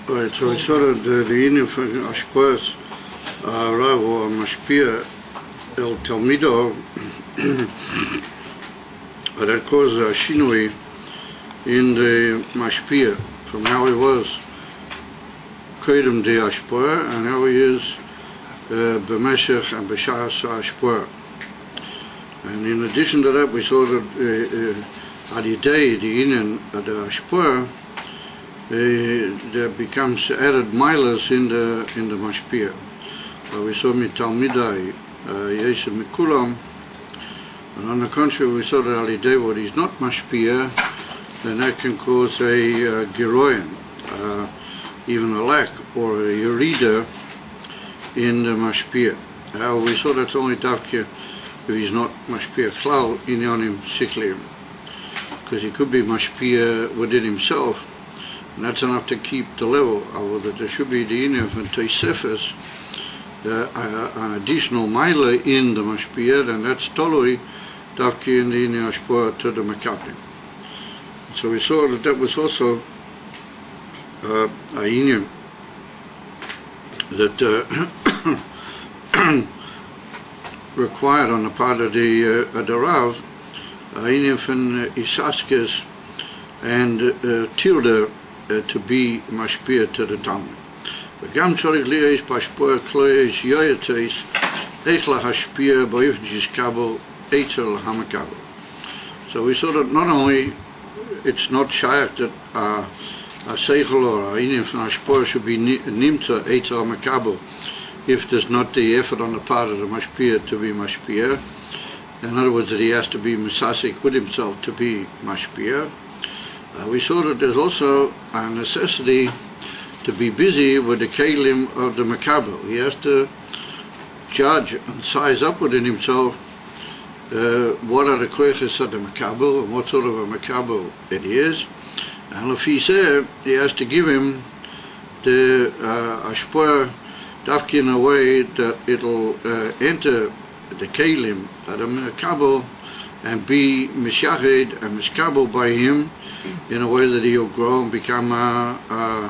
Alright, so we saw that the Indian from Ashpas Rav or Mashpia El Talmido that caused a shinui in the Mashpia from how he was Kedem de Ashpa and how he is B'meshech and B'shas Ashpa. And in addition to that, we saw that Adidei, the Indian the Ashpa, there becomes added milas in the mashpia. We saw mitalmidai yesem mikulam, and on the contrary, we saw that alidei what is not mashpia, then that can cause a giroin, even a lack or a yerida in the mashpia. We saw that's only dafke if he's not mashpia klal inyanim siklim, because he could be mashpia within himself. And that's enough to keep the level of that. There should be the inyan from Tosefes, an additional mile in the mashpia, and that's totally dafki in the inyan ashpah to the makablim. So we saw that was also a inyan that required on the part of the Rav, a inyan from Isaskes and Tilda to be mashpia to the Talmud. וגם צריך להיות בהשפעה כלויש יויתס איך להשפיע באופן שישקבל אצל המקבל. So we saw that not only it's not shaykh that a seichel or a inyan from ashpah should be nimtza etzal makabel if there's not the effort on the part of the mashpia to be mashpia. In other words, that he has to be misasik with himself to be mashpia. We saw that there's also a necessity to be busy with the kelim of the makabel. He has to judge and size up within himself what are the koiches of the makabel and what sort of a makabel it is. And if he said, he has to give him the ashpah dafki in a way that it'll enter the kelim of the makabel and be mishached and mishkabel by him in a way that he'll grow and become a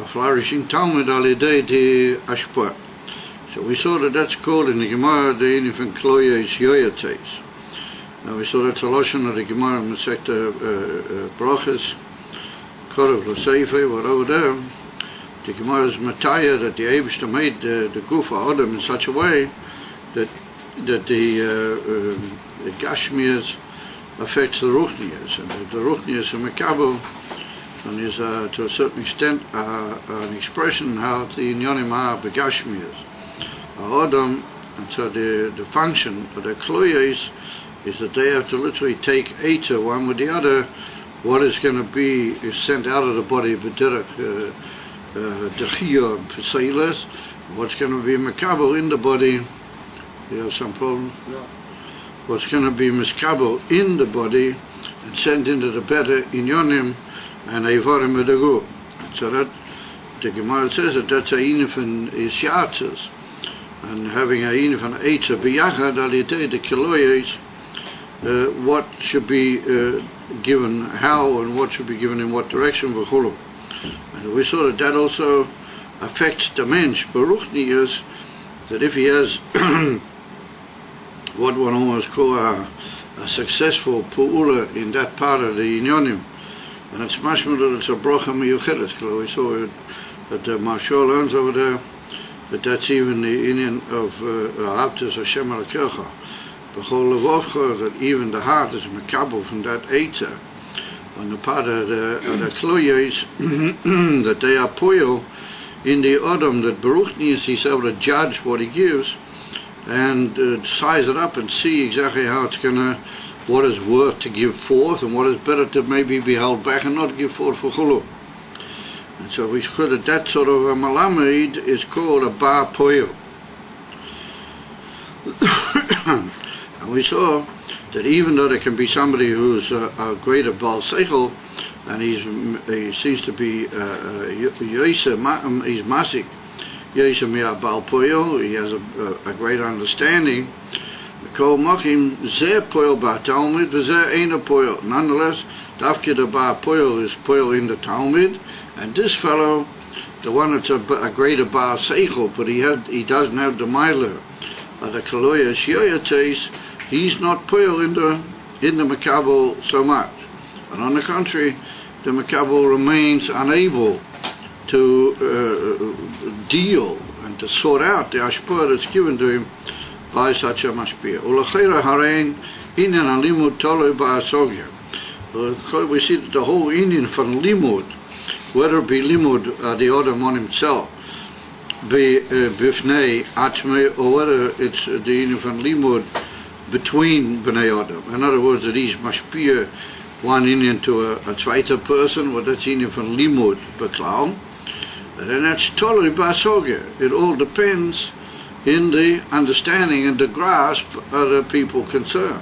flourishing Talmud al-idei de ashpah. So we saw that that's called in the Gemara the inyan kloya is yoyates. Now we saw that's a lotion of the Gemara in the sector brachas, korov l'seife, what over there the Gemara is mataya that the Eibishter made the gufa adam in such a way that the gashmias affects the ruchnias, and the ruchnias are makabel, and is to a certain extent an expression how the inyanim are begashmias adam, and so the function of the kloyes is that they have to literally take eta one with the other. What is going to be is sent out of the body b'derech dechiyah and peseilas. What's going to be makabel in the body? You have some problem? Yeah. What's going to be miskabel in the body and sent into the better inyonim and eivarim edagu. So that the Gemara says that that's a inyan from isyatzes, and having a inyan from eitza biyachad alidei the kiloyes, what should be given how and what should be given in what direction v'chulu. And we saw that also affects the mensch beruchnias, that if he has what one almost call a successful pu'ula in that part of the inyonim, and it's mashma that it's a brocha miyucheres. We saw it, that the Marshal learns over there that that's even the inyan of Abtus Hashem Elokecha b'chol levovcha, that even the heart is makabel from that eitza on the part of the kloyes that they are poil in the Adam, that beruchnias he's able to judge what he gives and size it up and see exactly how it's gonna, what is worth to give forth and what is better to maybe be held back and not give forth for chulu. And so we saw that sort of a malamed is called a bar poyo. And we saw that even though there can be somebody who's a greater bal seichel and he seems to be he's masik, he has a great understanding. Nonetheless, Dafke the Bar Poil is Poil in the Talmud, and this fellow the one that's a greater Baal Seichel, but he doesn't have the Meiler, the Kaloya Shioyates, he's not poil in the Makabel so much. And on the contrary, the Makabel remains unable to deal and to sort out the Ashpur that's given to him by such a Mashpia. Ulachera Harein Inyan Alimud Toloi Ba'asogya. We see that the whole Indian from Limud, whether it be Limud, the Odom on himself, be Bifnei Atme, or whether it's the Indian from Limud between Bnei Odom. In other words, that he's Mashpia one Indian to a zweiter person, what that's Indian from Limud Beklau, and then that's Toloi Ba'asogya. It all depends in the understanding and the grasp of the people concerned.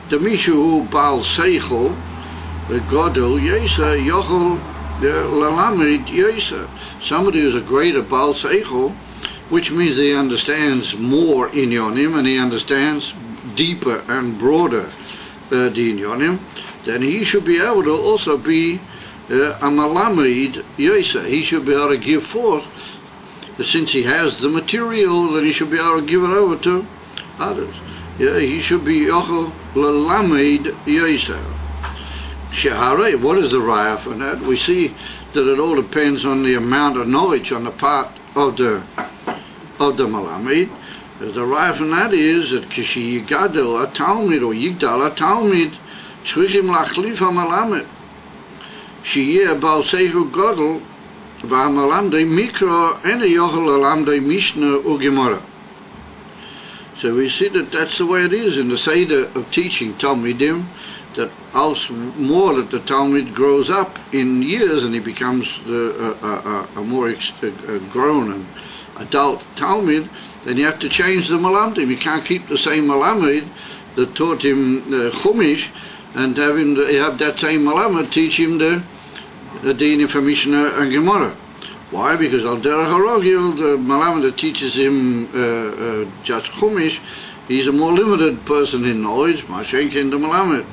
The Mishu Baal Seichel, the Godel Yesa, Yochel Lalamid Yesa. Somebody who's a greater Baal Seichel, which means he understands more Inyonim and he understands deeper and broader the Inyonim, then he should be able to also be a Malamid Yesa. He should be able to give forth, since he has the material, then he should be able to give it over to others. Yeah, he should be Yochel Lalamed Yesa. Shehare, what is the raya for that? We see that it all depends on the amount of knowledge on the part of the Malamed. The raya for that is that Kishi Yigadel a Talmid or Yigdal a Talmid Tzrichim Lachlif HaMalamed Shiyeh Baal Seichel Godel V'Malamdei Mikro Ene Yochel Lalamdei Mishnah U'Gemara. So we see that that's the way it is in the Seder of teaching Talmidim, that also more that the Talmid grows up in years and he becomes a more grown and adult Talmid, then you have to change the Malamdim. You can't keep the same Malamed that taught him Chumash and have that same Malamed teach him the Dinim from Mishnah and Gemara. Why? Because Al Derech HaRogil, the Malamed that teaches him just Chumash, he's a more limited person in knowledge. Mashenkin the Malamed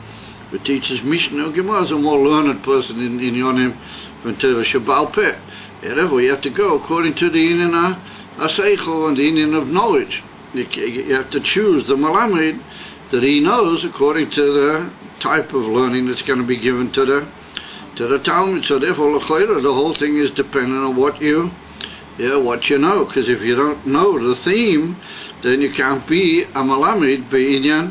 who teaches Mishnah and Gemara is a more learned person in Yonim than to the Shabbal Peh. Therefore, you have to go according to the Inyan HaSeichel and the Inyan of knowledge. You have to choose the Malamed that he knows according to the type of learning that's going to be given to the Talmud. So therefore, the whole thing is dependent on what you know. Because if you don't know the theme, then you can't be a Malamed Be'inyan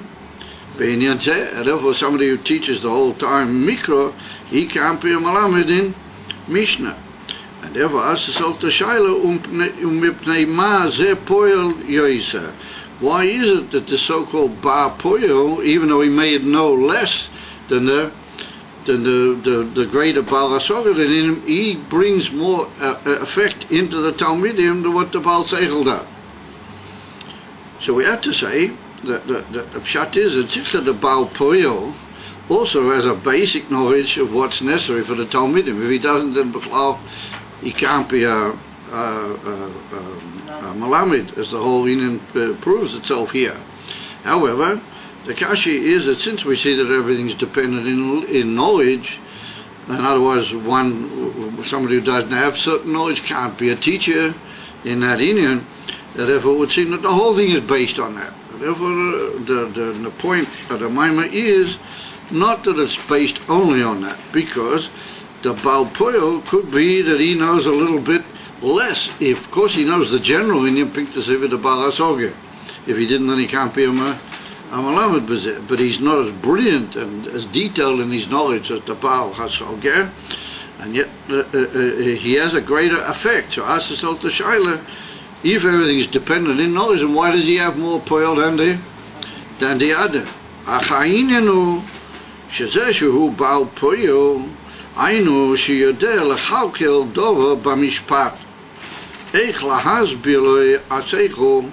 Zeh. Therefore, somebody who teaches the whole time Mikro, he can't be a Malamed in Mishnah. And therefore, Asasol Tashayla Mipnei Ma Zeh Poel Yoisa. Why is it that the so-called Ba Poel, even though he made no less than the greater Baal HaSogya, then he brings more effect into the Talmidim than what the Baal Seichel does. So we have to say that the Pshat is that the Baal Poel also has a basic knowledge of what's necessary for the Talmidim. If he doesn't, then he can't be a Malamed, as the whole Inyan proves itself here. However, the kashi is that since we see that everything's dependent in knowledge, and otherwise somebody who doesn't have certain knowledge can't be a teacher in that Inyan, therefore it would seem that the whole thing is based on that. Therefore the point of the Maimah is not that it's based only on that, because the Baal Poel could be that he knows a little bit less. Of course he knows the general Inyan Pinktasivit the Baal HaSogya. If he didn't, then he can't be a Malamed, but he's not as brilliant and as detailed in his knowledge as the Baal HaSogya, and yet he has a greater effect. So Asasol Tashayla, if everything is dependent in knowledge, and why does he have more poil than the other? Achayinenu shezeshu Baal Poil Ainu sheyodeh lechalkel dover b'mishpat eich lahasbir lo aseichel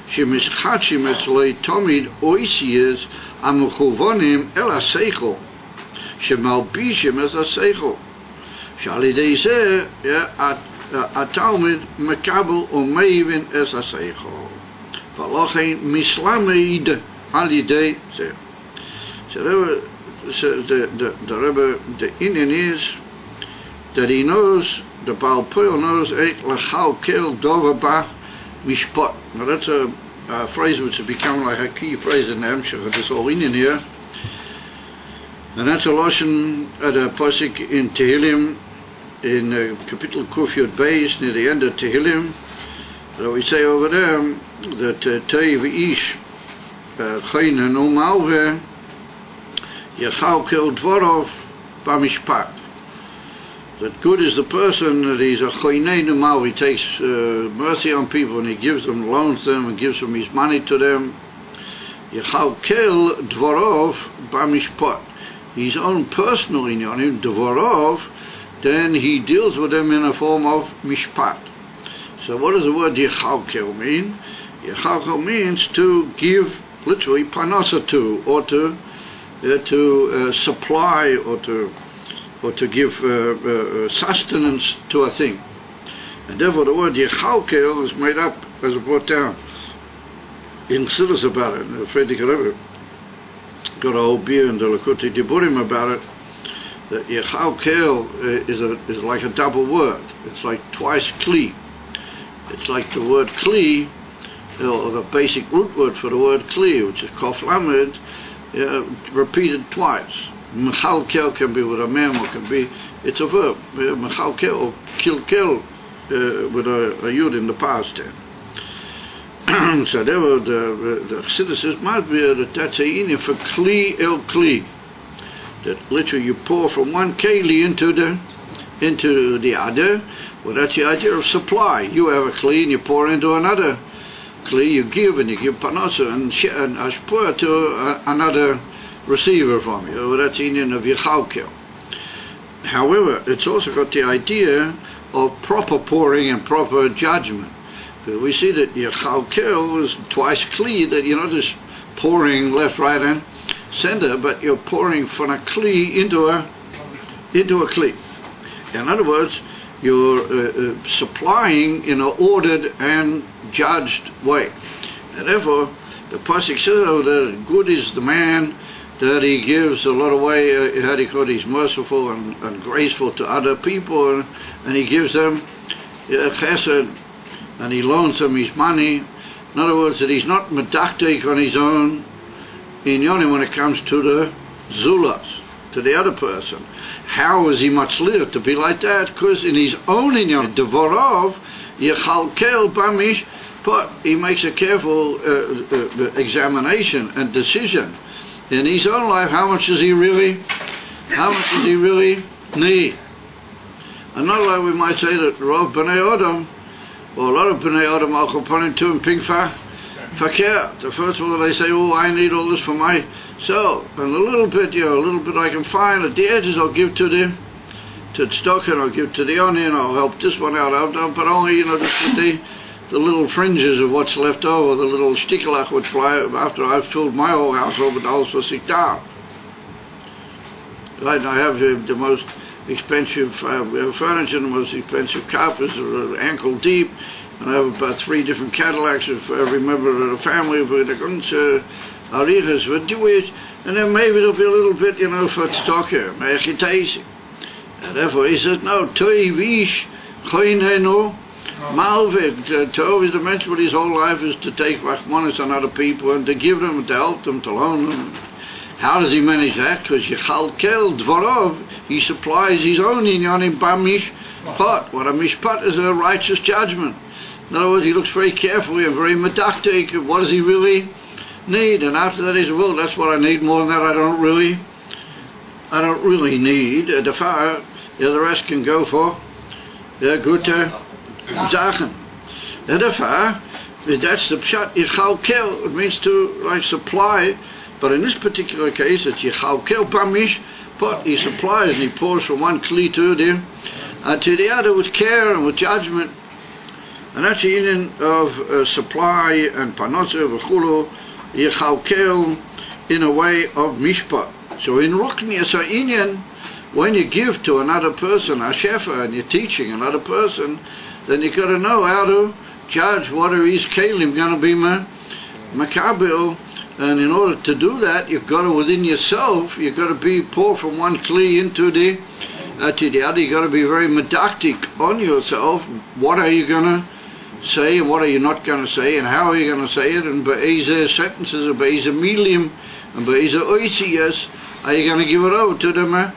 שמשחשים אצלו תמיד אויסיאז המכוונים אל השכל שמלבישים את השכל שעל ידי זה התלמיד מקבל ומבין את השכל ולכן מסלמד על ידי זה. So the Inyan is that he knows, the Baal Poel knows, Lechalkel Dover Ba Mishpat. Now that's a phrase which has become like a key phrase in the Hemshech of this whole Indian here. And that's a lashon at a pasuk in Tehillim, in Kapitel Kuf Yud Beis, near the end of Tehillim. So we say over there that Tei v'ish chayna no malve yechalkel dvorov b'mishpat. That good is the person that he's a choynei no malve. He takes mercy on people and he gives them, loans them, and gives them his money to them. Yechalkel dvorov b'mishpat. His own personal inyanim, dvorov, then he deals with them in a form of mishpat. So what does the word yechalkel mean? Yechalkel means to give, literally, panasa to, or to supply, or to give sustenance to a thing. And therefore the word yechalkel is made up, as brought down in Chassidus about it. And Friedrich Rebbe got a whole beer in the Likutei Diburim about it. That yechalkel is like a double word. It's like twice kli. It's like the word kli, or the basic root word for the word kli, which is kof lamed, repeated twice. Mechalkel can be with a mem, or can be, it's a verb. Mechalkel, or kilkel, with a yud in the past tense. So there were the Chassidus says, must be that that's a union for kli el kli. That literally you pour from one keli into the other. Well, that's the idea of supply. You have a kli and you pour into another kli. You give, and you give panasa and ashpur to another receiver from you. Well, that's the union of yechalkel. However, it's also got the idea of proper pouring and proper judgment. Because we see that yechalkel is twice kli, that you're not just pouring left, right, and center, but you're pouring from a kli into a kli. In other words, you're supplying in an ordered and judged way. And therefore, the pasuk says that good is the man that he gives a lot away, he's merciful and graceful to other people, and he gives them chesed, and he loans them his money. In other words, that he's not medaktek on his own inyanim when it comes to the zulas, to the other person. How is he matzliach to be like that? Because in his own inyanim, devorov yechalkel bamish, but he makes a careful examination and decision in his own life. How much does he really need? And not like we might say that Rav B'nai Adam, or a lot of B'nai Adam are comparing to him ping fakir. The first of all, they say, oh, I need all this for myself, and a little bit I can find at the edges, I'll give to the stock, and I'll give to the onion, I'll help this one out, but only, just with the little fringes of what's left over, the little shtiklach would fly after I've filled my whole household with the house for sikdar. Right, I have the most expensive furniture, the most expensive carpets, ankle deep, and I have about 3 different Cadillacs for every member of the family, and then maybe there'll be a little bit, for tzedakah, and therefore he said, no, toi vish choynenu malved. Tov is to mention what his whole life is to take rachmanis on other people and to give them, to help them, to loan them. How does he manage that? Because yechalkel dvorov, he supplies his own inyanim b'mishpat. What a mishpat is, a righteous judgment. In other words, he looks very carefully and very medaktek. What does he really need? And after that, he says, well, that's what I need. More than that, I don't really need. The rest can go for gute zachen. That's the pshat yechalkel. It means to supply. But in this particular case, it's yechalkel bamish, but he supplies and he pours from one kli to the other with care and with judgment. And that's the union of supply and panasa v'chulu, yechalkel in a way of mishpat. So in rukni as a union, when you give to another person a shefa and you're teaching another person, then you got to know how to judge what are his kelim going to be makabel. And in order to do that, you've got to, within yourself, you've got to be pour from one kli into the to the other. You got to be very medactic on yourself. What are you going to say and what are you not going to say, and how are you going to say it, and be'eze sentences, and be'eze milim, and be'eze oisiyas are you going to give it over to the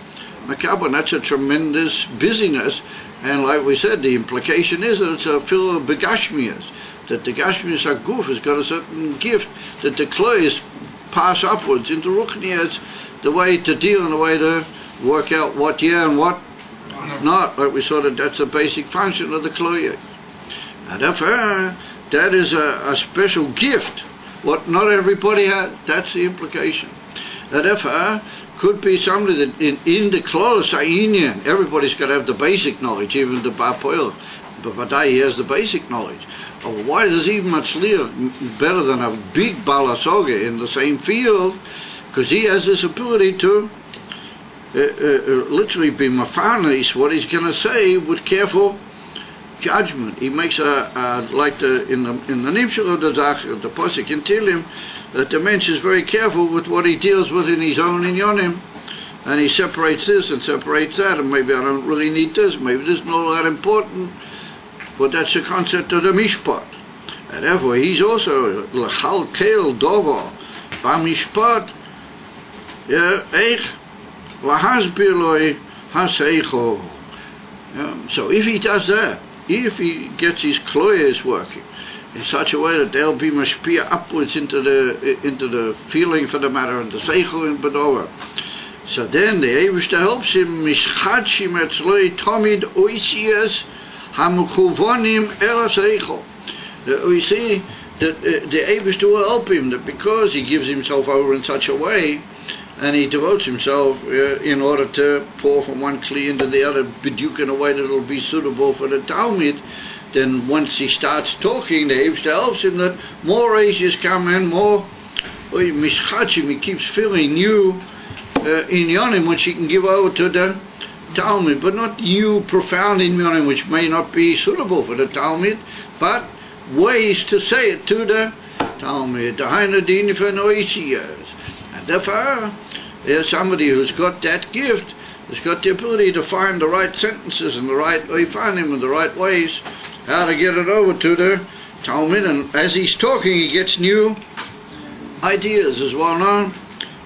makabel. That's a tremendous busyness, and like we said, the implication is that it's a fill of begashmias, that the gashmias haguf has got a certain gift, that the klois pass upwards into ruchnias, the way to deal and the way to work out what and what not. Like we saw, that's a basic function of the klois. And therefore, that is a special gift, what not everybody has. That's the implication. And therefore, could be somebody that in the Klolos Ha'inyan, everybody's got to have the basic knowledge, even the Bar Poel. But he has the basic knowledge. Why does even Matzliach better than a big Balasoga in the same field? Because he has this ability to literally be mafanis what he's going to say with careful judgment. He makes like in the Nimshal of the Posik in Tilim, that the mensch is very careful with what he deals with in his own inyonim, and he separates this and separates that, and maybe I don't really need this, maybe this is not that important, but that's the concept of the mishpat. And therefore he's also l'chal keil dovo b'mishpat eich lahasbir loi haseicho. So if he does that, if he gets his kloyes working in such a way that they'll be mashpia upwards into the feeling for the matter and the seichel and bedova, so then the Eibishter helps him mishchadshim etzloi tomid oisias hamuchuvonim el seichel. We see that the Eibishter will help him, that because he gives himself over in such a way, and he devotes himself in order to pour from one kli into the other, biduk in a way that will be suitable for the Talmud, then once he starts talking, the Eibishter helps him that more Reishis come in, more mishchachim, he keeps filling new inyonim which he can give over to the Talmud, but not new profound inyonim which may not be suitable for the Talmud, but ways to say it to the Talmud, the Hainadini for Noisiyas. And therefore, there's somebody who's got that gift, who's got the ability to find the right sentences and the right oifanim and the right ways, how to get it over to the Talmud. And as he's talking, he gets new ideas, as well known.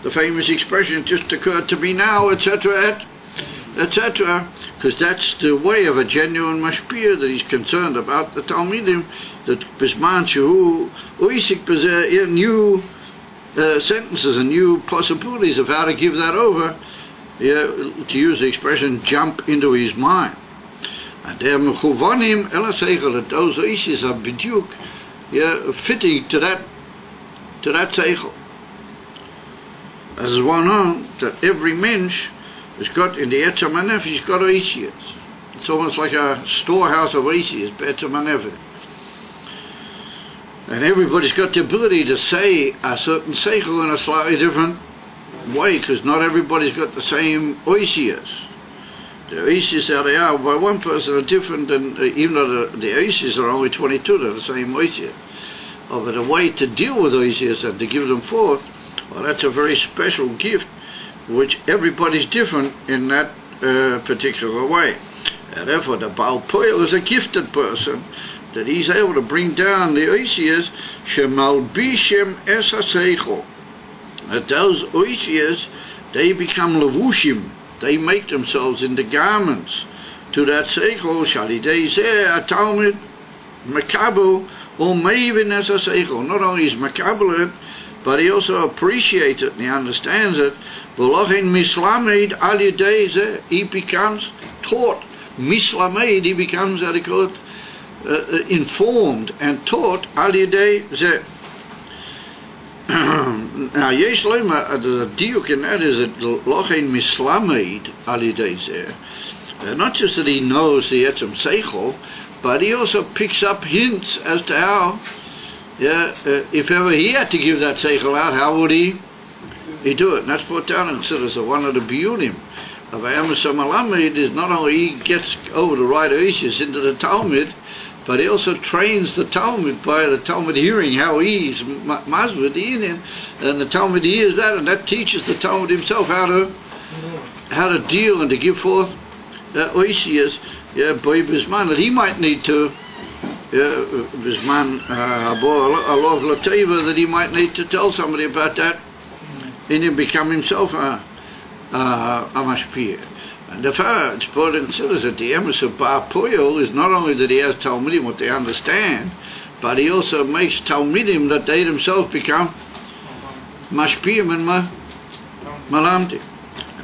The famous expression just occurred to me now, etc., etc., because that's the way of a genuine mashpia, that he's concerned about the Talmidim, that bisman shehu oisik b'zeh, new sentences and new possibilities of how to give that over, to use the expression, jump into his mind. And they're mechuvanim el seichel, that those oisis are biduk, fitting to that seichel. As is well known that every mensch has got in the Etzem HaNefesh, he's got oisias. It's almost like a storehouse of oisias, Etzem HaNefesh. And everybody's got the ability to say a certain seichel in a slightly different way, because not everybody's got the same oisias. The oisias that they are by one person are different, than even though the oisias are only 22, they're the same oisias. But a way to deal with oisias and to give them forth, well, that's a very special gift, which everybody's different in that particular way. And therefore, the Baal Poel is a gifted person, that he's able to bring down the oisias, shemalbishem es haseichel. That those oisias, they become levushim, they make themselves into garments to that seichel, shalidei zeh atalmid makabel or meivin es haseichel. Not only is makabel it, but he also appreciates it and he understands it. V'lochin mislamed al yedei zeh, he becomes taught. Mislamed, he becomes, how do you call it, informed and taught al yedei zeh. Now, yesh lema, the diuk in that is that lochin mislamed al yedei zeh. Not just that he knows the etzem seichel, but he also picks up hints as to how, if ever he had to give that seichel out, how would he do it? And that's what down and said as one of the biyunim of Amos HaMalamed is not only he gets over the right oisias into the Talmud, but he also trains the Talmud by the Talmud hearing how he's masved in, and the Talmud hears that, and that teaches the Talmud himself how to deal and to give forth oisias, by Bisman, that he might need to, Bisman, Alov Lateva, that he might need to tell somebody about that, and then become himself a mashpia. And the fact, Paul considers that the emes of Bar Poyel is not only that he has Talmidim what they understand, but he also makes Talmidim that they themselves become mashpiyim and malamdim.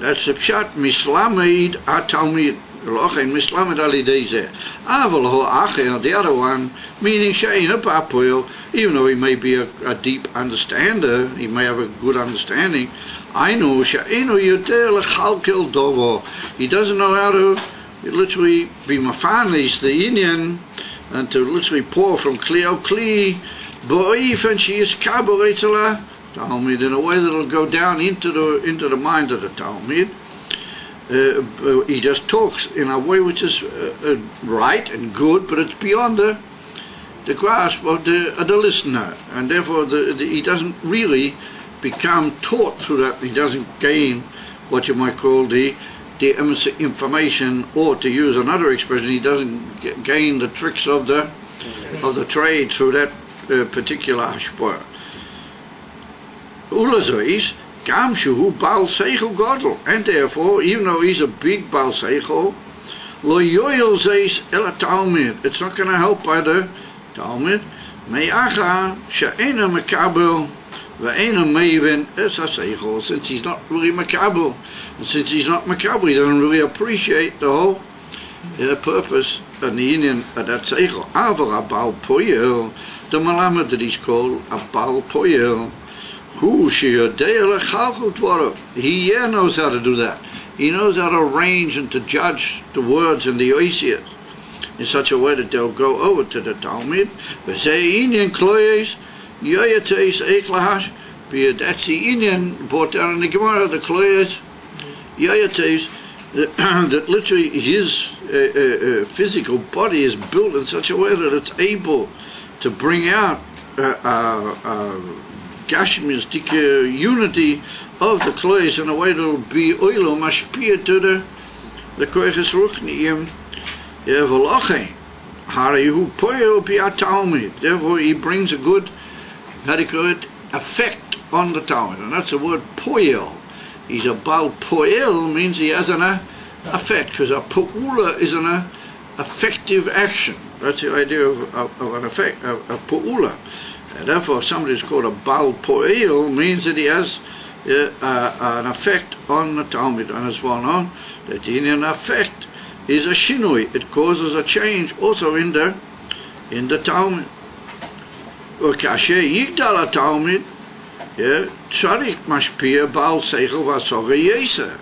That's the pshat mislamed ha-talmid. L'ochein mislamed al-idei zeh. Aval ho-acher, the other one, meaning she'ein a Bar Poyel, even though he may be a deep understander, he may have a good understanding, I know she'einu yoter lechalkel dovo. He doesn't know how to literally be mafanis the Indian and to literally pour from kli al kli bo'if, and she is kaboretela Talmud in a way that will go down into the mind of the Talmud. He just talks in a way which is right and good, but it's beyond the grasp of the listener, and therefore he doesn't really become taught through that. He doesn't gain what you might call the information, or to use another expression, he doesn't gain the tricks of the trade through that particular hashpah. Ulazois gam shu bal seichel gadol, and therefore, even though he's a big bal seichel, lo yoyel zeis el Talmud, it's not going to help by the Talmud. Me'acha she'ena mekabel ve'ena meiven es ha-seichel, since he's not really mekabel, and since he's not mekabel, he doesn't really appreciate the whole purpose and the union of that seichel. Aval a-bal poyel, the malamed that he's called a bal poyel, who he knows how to do that. He knows how to arrange and to judge the words and the oisias in such a way that they'll go over to the Talmud. That's the Indian brought down in the Gemara, the kloyes, that literally his physical body is built in such a way that it's able to bring out Gashmistic unity of the kloyes in a way that will be oilo mashpia to the koiches ruchniim. Therefore he brings a good, how do you call it, effect on the Talmud, and that's the word poyel. He's a bal poyel, means he has an effect, because a pu'ula is an effective action. That's the idea of an effect, a pu'ula. And therefore, if somebody is called a bal po'el, means that he has an effect on the Talmud, and it's well known that the Indian effect is a shinui. It causes a change also in the Talmud. Kasher yigdal Talmud, tzadik mashpia bal seichel v'asoga yesa.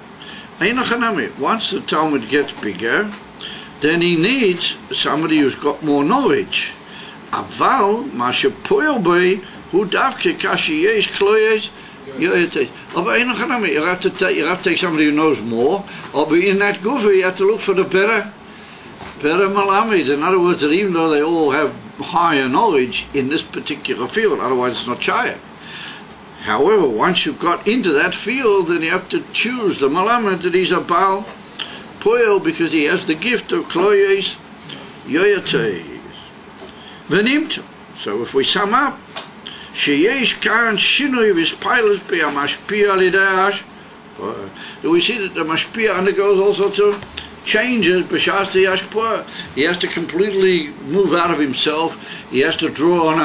Once the Talmud gets bigger, then he needs somebody who's got more knowledge. Aval mashe poel bei hu davke kashi yesh kloyes yoyete. You have to take somebody who knows more. Or in that gufa you have to look for the better malamed. In other words, that even though they all have higher knowledge in this particular field, otherwise it's not shayach. However, once you've got into that field, then you have to choose the malamed that he's a bal poel, because he has the gift of kloyes yoyete. So if we sum up, sheyesh kan shinui v'spilus be'amashpia alidash, we see that the mashpia undergoes all sorts of changes. B'shas the yashpah, he has to completely move out of himself. He has to draw on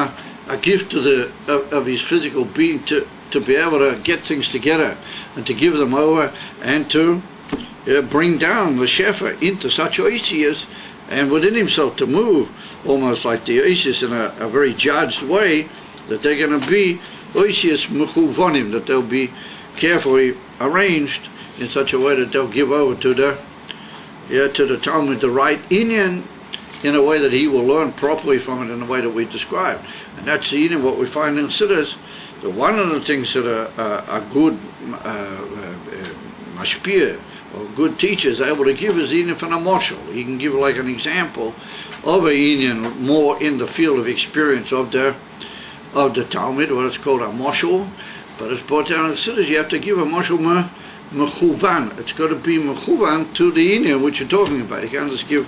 a gift of his physical being to be able to get things together and to give them over and to bring down the shefa into such oisias, and within himself to move almost like the oisias in a very judged way, that they're going to be oisias mechuvonim, that they'll be carefully arranged in such a way that they'll give over to the Talmud the right inyan, in a way that he will learn properly from it in the way that we described. And that's the inyan what we find in Siddur. So one of the things that a good mashpia or good teacher is able to give is the inyan from a moshel. He can give like an example of a inyan more in the field of experience of the Talmud, what it's called a moshel. But it's brought down in the Siddur, you have to give a moshel mechuvan. It's got to be mechuvan to the inyan which you're talking about. You can't just give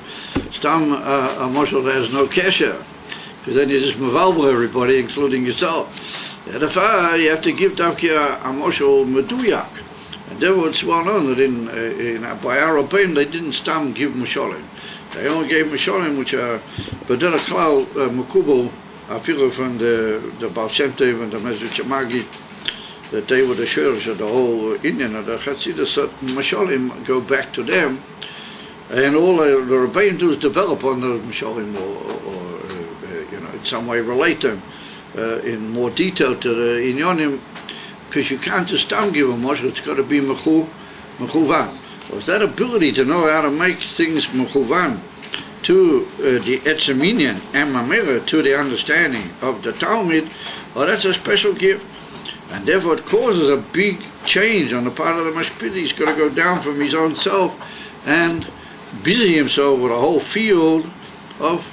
stam a moshel that has no kesher, because then you just mevalvel everybody, including yourself. Therefore, you have to give davki a moshel meduyak. And therefore, it's well known that by our opinion, they didn't stam give mosholim. They only gave mosholim which are b'derech klal mekubal, afilu from the Baal Shem Tov and the Mezritch Magid, that they were the shurish of the whole Indian of the Chassidah. Certain Mashalim go back to them, and all the Rebbeim do is develop on those Mashalim, or in some way relate them in more detail to the Inyonim, because you can't just give a Moshe, it's got to be Mechuvan. So it's that ability to know how to make things Mechuvan to the Etzem Inyan and Mamera, to the understanding of the Talmud, well, that's a special gift. And therefore it causes a big change on the part of the Mashpia. He's got to go down from his own self and busy himself with a whole field of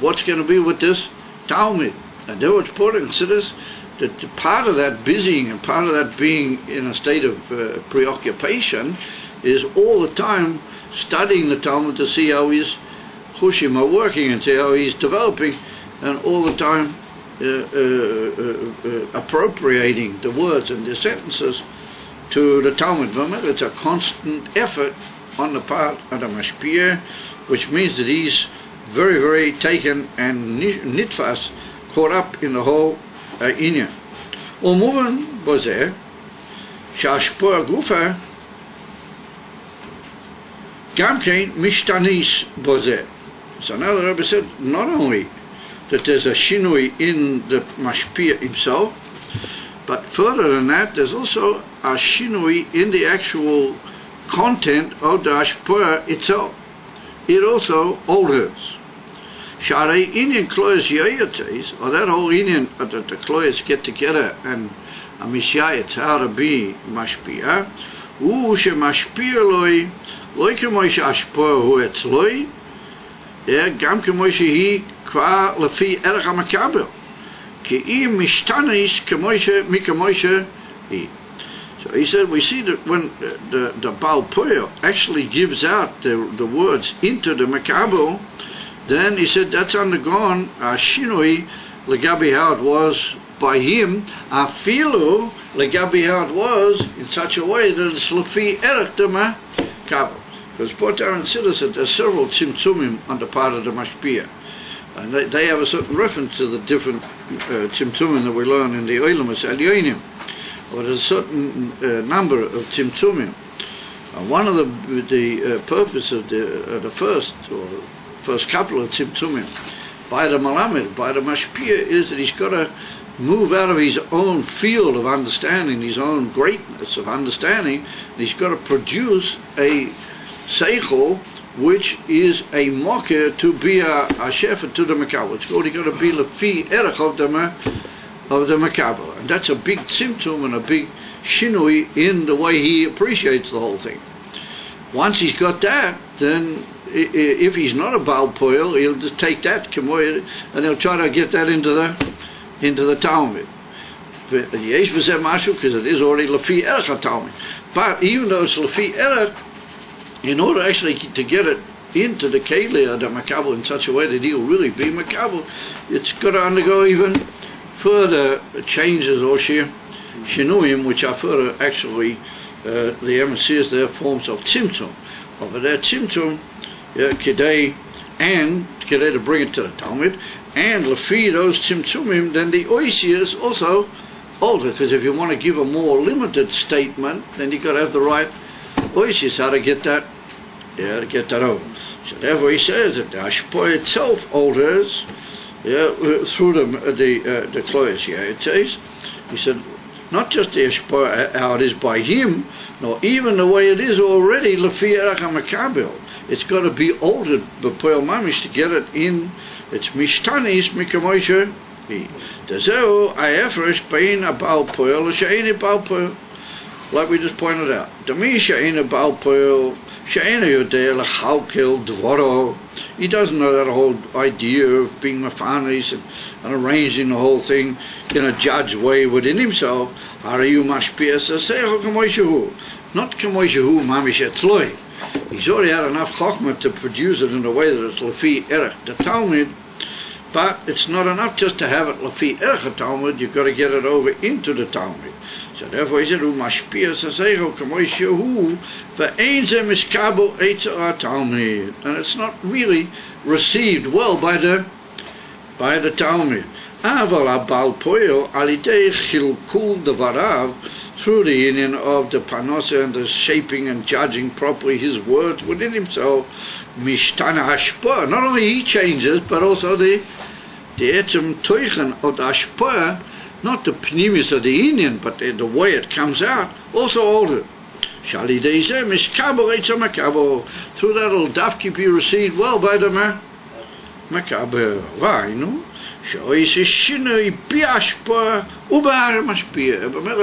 what's going to be with this Talmud. And therefore it's important to consider that part of that busying and part of that being in a state of preoccupation is all the time studying the Talmud to see how his chushim are working and see how he's developing, and all the time appropriating the words and the sentences to the Talmud. Remember, it's a constant effort on the part of the Mashpia, which means that he's very, very taken and nitfas, caught up in the whole inyan. Umuvan bozeh, shashpoa gufa, gamkein mishtanis bozeh. So now the Rebbe said, not only that there's a shinui in the mashpia himself, but further than that, there's also a shinui in the actual content of the ashpua itself. It also alters. Sharei inyan kloyes yayates, or that whole inyan that the kloyes get together and a mishayet, how to be mashpia, she mashpia loy kemoish ashpua hu etzloi, גם כמו שהיא כבר לפי ערך המקבל, כי היא משתנית מכמו שהיא. So he said, we see that when the Baal Poel actually gives out the words into the Makabel, then he said that's undergone a shinui legabi how it was by him, afilu legabi how it was in such a way that it's lefi erech the Makabel. Because Potar and Siddur said there's several tzimtzumim on the part of the Mashpia. And they have a certain reference to the different tzimtzumim that we learn in the Oilamas Elyonim. Or there's a certain number of tzimtzumim. One of the purpose of the first couple of tzimtzumim by the Malamed, by the Mashpia, is that he's got to move out of his own field of understanding, his own greatness of understanding, and he's got to produce a Seichel, which is a mocker to be a shepherd to the Makabel. It's only going to be lefi erech of the Makabel, and that's a big symptom and a big shinui in the way he appreciates the whole thing. Once he's got that, then if he's not a Baal Poel, he'll just take that and he'll try to get that into the Talmud. Yesh b'zeh mashu, because it is already lefi erech Talmud. But even though it's lefi erech, in order actually to get it into the Keli or the Makabel in such a way that he'll really be Makabel, it's got to undergo even further changes or shinuim, which are further actually the emissaries, their forms of tzimtzum. Over that tzimtzum, kedei to bring it to the Talmud, and lefi those tzimtzumim, then the oisias also alter, because if you want to give a more limited statement, then you've got to have the right oisias, how to get that over. So therefore he says that the ashpoa itself alters through the kloyes. It says, he said, not just the ashpoa how it is by him, nor even the way it is already lefi erech hamakabel. It's got to be altered b'poel mamish to get it in. It's mishtanis mikamoisha. Dezeu ayefresh bein a Baal Poel l'she'ein a Baal Poel. Like we just pointed out, the misha in a Baal Poel He doesn't know that whole idea of being mafanis and arranging the whole thing in a judged way within himself. Not kamoishahu mamish etzloi. He's already had enough chokhmah to produce it in a way that it's lefi erech the Talmud, but it's not enough just to have it lefi erech the Talmud. You've got to get it over into the Talmud. So therefore he said, "Umashpia saseicho kamoishahu ve'ein ze miskabel eitzah Talmud," and it's not really received well by the Talmud. Aval abal poyo alidei chilkul devarav, through the union of the panosa and the shaping and judging properly his words within himself, mishtana hashpah. Not only he changes, but also the etzem toichen of the hashpah, not the pnimis of the union, but the way it comes out, also altered. Through that will dafki be received well by the makaber. Why, no? A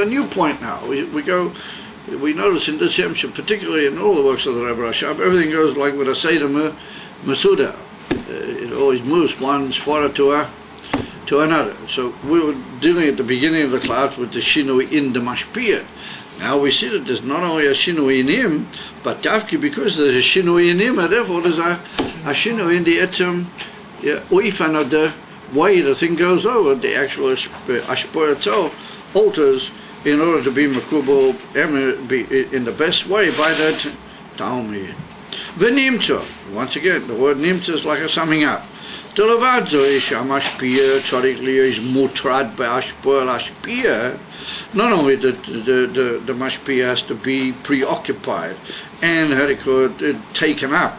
new point now. We notice in this Hemshah, particularly in all the works of the Rebbe Rashab, everything goes like with a Seder Masuda. It always moves one sfara to another. So we were dealing at the beginning of the class with the Shinui in the Mashpiyah. Now we see that there's not only a Shinui in him, but Dafki, because there's a Shinui in him, and therefore there's a Shinui in the Etzem Uifan of the way the thing goes over. The actual Ashpor itself alters in order to be Makubal in the best way by that Talmud. V'nimtza, once again, the word nimtza is like a summing up. Not only the mashpia has to be preoccupied and taken up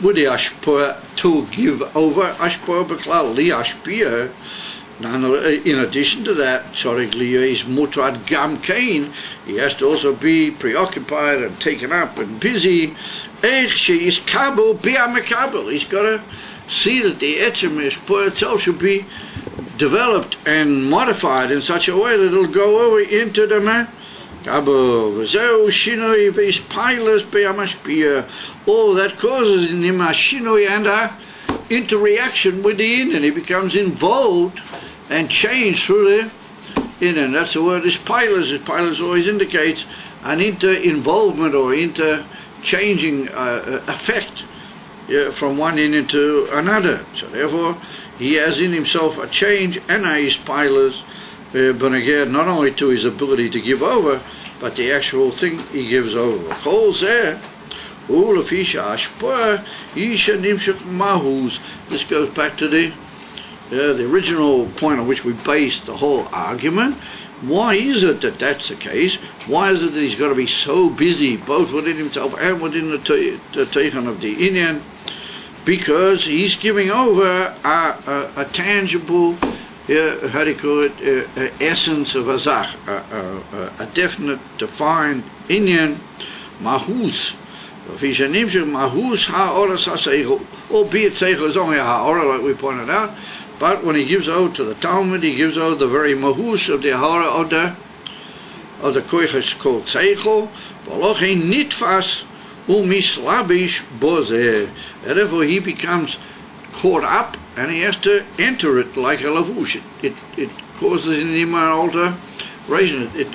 with the ashpur to give over ashpur b'klal li ashpia. In addition to that, is mutrad gam kain. He has to also be preoccupied and taken up and busy. He's got to see that the etzem ishpur itself should be developed and modified in such a way that it'll go over into the all that causes in him a shinoi and a interaction with the Indian. He becomes involved and changed through the Indian. That's the word is pilas. Pilas always indicates an inter-involvement or inter-changing effect from one Indian to another. So therefore, he has in himself a change and a his pilas, but again, not only to his ability to give over, but the actual thing he gives over. This goes back to the original point on which we based the whole argument. Why is it that that's the case? Why is it that he's got to be so busy, both within himself and within the Teichen of the Indian? Because he's giving over a tangible, how do you call it, essence of a zach, a definite, defined Indian, mahus. Mahus ha'oras ha'seichel, albeit seichel is only a ha'ora, like we pointed out, but when he gives over to the Talmud, he gives over the very mahus of the ha'ora of the koiches called seichel, v'lochein nitfas u'mislabish bozeh, and therefore he becomes caught up and he has to enter it like a lavush. It causes in him an alteration. It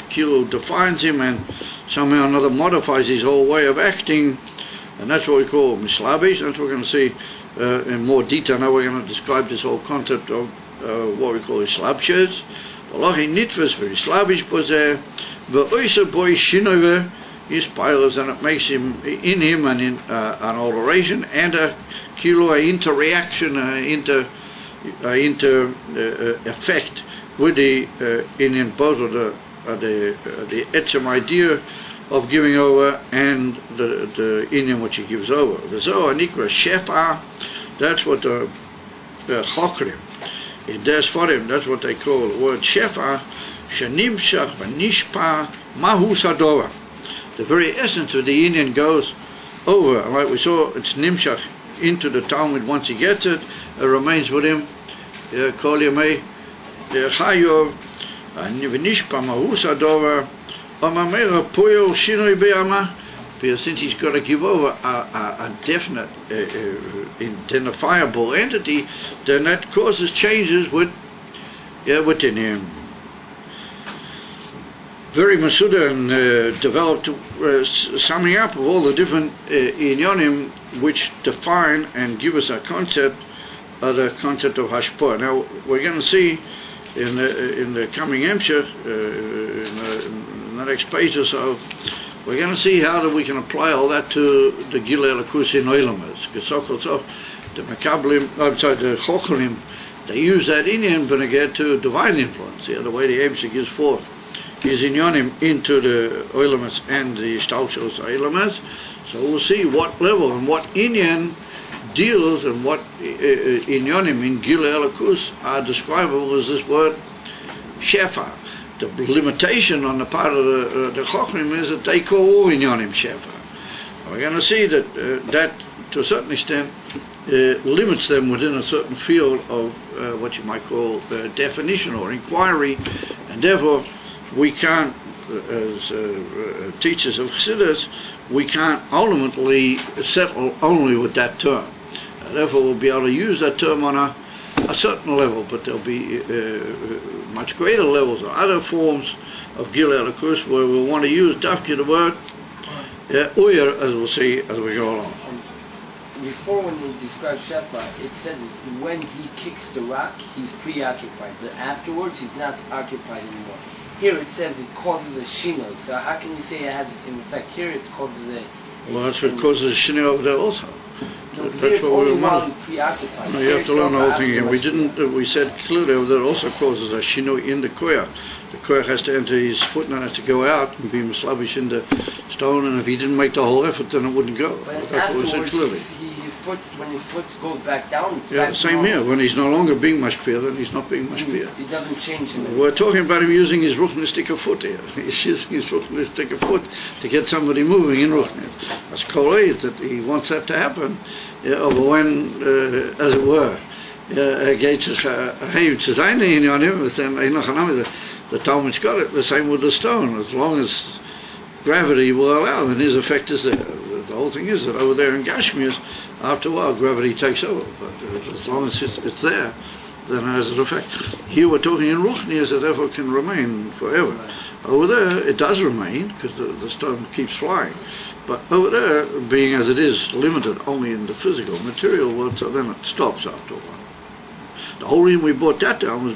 defines him and somehow or another modifies his whole way of acting, and that's what we call mislabish. That's what we're going to see in more detail. Now we're going to describe this whole concept of what we call islabshas. V'lochein nitfas v'mislabish bozeh v'oisa boy shinove his pilas, and it makes him in him an alteration and a interaction, effect with the in both of the etzem idea of giving over and the Indian which he gives over. The Zohar Nikra Shefa, that's what the Chokrim in Des Forim, that's what they call the word Shefa, Shenimshach V'Nishpa Mahu Sadova. The very essence of the Indian goes over, and like we saw, it's nimshach into the Talmud. Once he gets it, it remains with him. Kol yamei chayo v'nishpa mahus adova amamera poyo shinoi be'ama because since he's got to give over a definite identifiable entity, then that causes changes within him. Very Masuda and developed summing up of all the different inyonim which define and give us a concept of the concept of hashpah. Now we're going to see in the coming Emshech, in the next page or so, we're going to see how that we can apply all that to the Gilei Elokus in Oilamas. The Mekablim, the Chocholim, they use that inyan beneged to divine influence. The way the Emshech gives forth his inyonim into the Oilamas and the Shtalshos Oilamas. So we'll see what level and what inyan deals and what inyonim in Gilei Elokus are describable as this word shefa. The limitation on the part of the Chochmim is that they call all inyonim shefa. We're going to see that that to a certain extent limits them within a certain field of what you might call definition or inquiry, and therefore we can't, as teachers of Chassidus, we can't ultimately settle only with that term. Therefore we'll be able to use that term on a certain level, but there'll be much greater levels or other forms of Gilei Elokus where we'll want to use dafke the word Uyer, as we'll see as we go along. Before, when we described Shefa, it said that when he kicks the rock, he's preoccupied, but afterwards he's not occupied anymore. Here it says it causes a shino, so how can you say it has the same effect? Here it causes a well, that's what causes a shino over there also. No, that's what we want. Preoccupied. No, you have to learn the whole thing again. We said clearly that it also causes a shino in the koyach. The koyach has to enter his foot and has to go out and be mislavish in the stone, and if he didn't make the whole effort, then it wouldn't go. But that's what we said clearly. When his foot goes back down, it's yeah, back same here. When he's no longer being mashpia, then he's not being mashpia. It doesn't change him. We're talking about him using his ruchnistic foot here. He's using his ruchnistic foot to get somebody moving in ruchnis. That's kolayit that he wants that to happen. Over when, as it were, the Talmud's got it. The same with the stone. As long as gravity will allow, and his effect is there. The whole thing is that over there in Gashmias, after a while, gravity takes over. But as long as it's there, then it has an effect. Here we're talking in Ruchnias that therefore can remain forever. Over there, it does remain because the stone keeps flying. But over there, being as it is limited only in the physical, material world, so then it stops after a while. The whole reason we brought that down was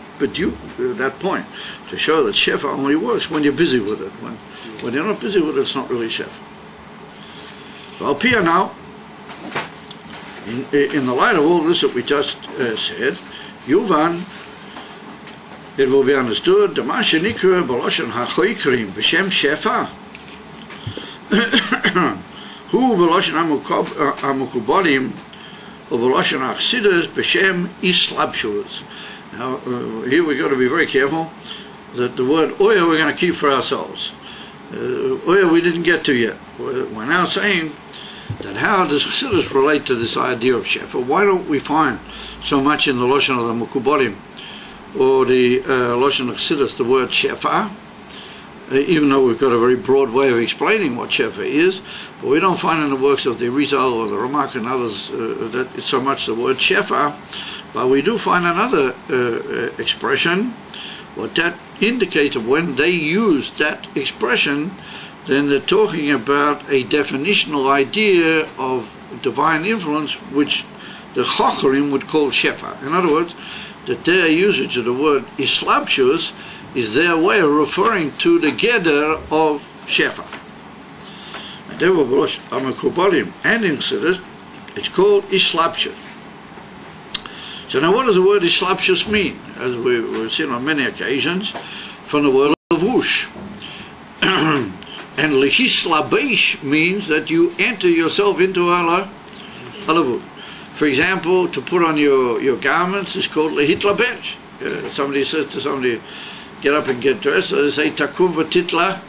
that point, to show that Shefa only works when you're busy with it. When you're not busy with it, it's not really Shefa. So up here now, in the light of all this that we just said, Yuvan, it will be understood, the Mashanikra Baloshan HaChoikrim B'Shem Shefa, who Baloshan HaMukubalim or Baloshan HaChsidus B'Shem Islabshus. Now, here we've got to be very careful that the word Oya we're going to keep for ourselves. Oya we didn't get to yet. We're now saying that how does Chassidus relate to this idea of Shefa? Why don't we find so much in the Lashon of the Mukubalim or the Lashon of Chassidus the word Shefa, even though we've got a very broad way of explaining what Shefa is, but we don't find in the works of the Rizal or the Ramak and others that it's so much the word Shefa, but we do find another expression. What that indicates of when they use that expression, then they're talking about a definitional idea of divine influence, which the Chocharim would call Shefa. In other words, that their usage of the word Islabshus is their way of referring to the Geder of Shefa. And therefore, Amakubalim and in Chassidus, it's called Islabshus. So now what does the word Islabshus mean? As we've seen on many occasions, from the word Lavush. And Lehislabesh means that you enter yourself into a lavut. For example, to put on your garments is called Lehitlabesh. Somebody says to somebody, get up and get dressed, so they say Takum v'titla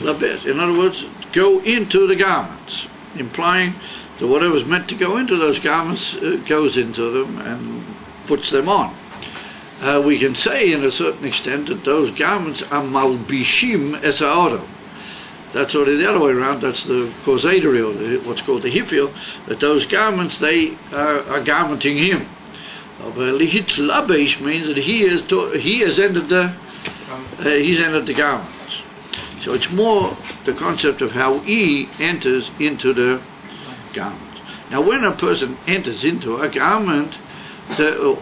labesh. In other words, go into the garments, implying that whatever's meant to go into those garments goes into them and puts them on. We can say in a certain extent that those garments are malbishim es ha'odam. That's already the other way around. That's the causator, or what's called the hifil, that those garments, they are garmenting him. Lihit labesh means that he has entered the garments. So it's more the concept of how he enters into the garment. Now, when a person enters into a garment,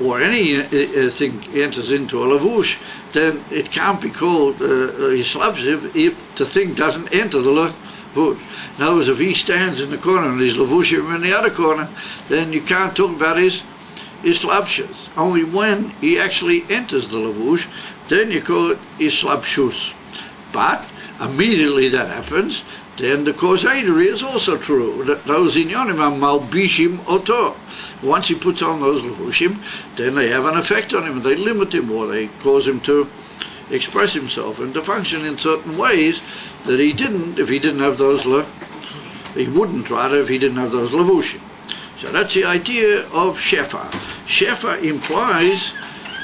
or any thing enters into a lavush, then it can't be called hislapshiv if the thing doesn't enter the lavush. In other words, if he stands in the corner and his lavushim in the other corner, then you can't talk about his hislapshus. Only when he actually enters the lavush, then you call it hislapshus. But immediately that happens, then the causator is also true. Those inyonim are malbishim oto. Once he puts on those levushim, then they have an effect on him. They limit him, or they cause him to express himself and to function in certain ways that he didn't if he didn't have those he wouldn't rather if he didn't have those levushim. So that's the idea of shefa. Shefa implies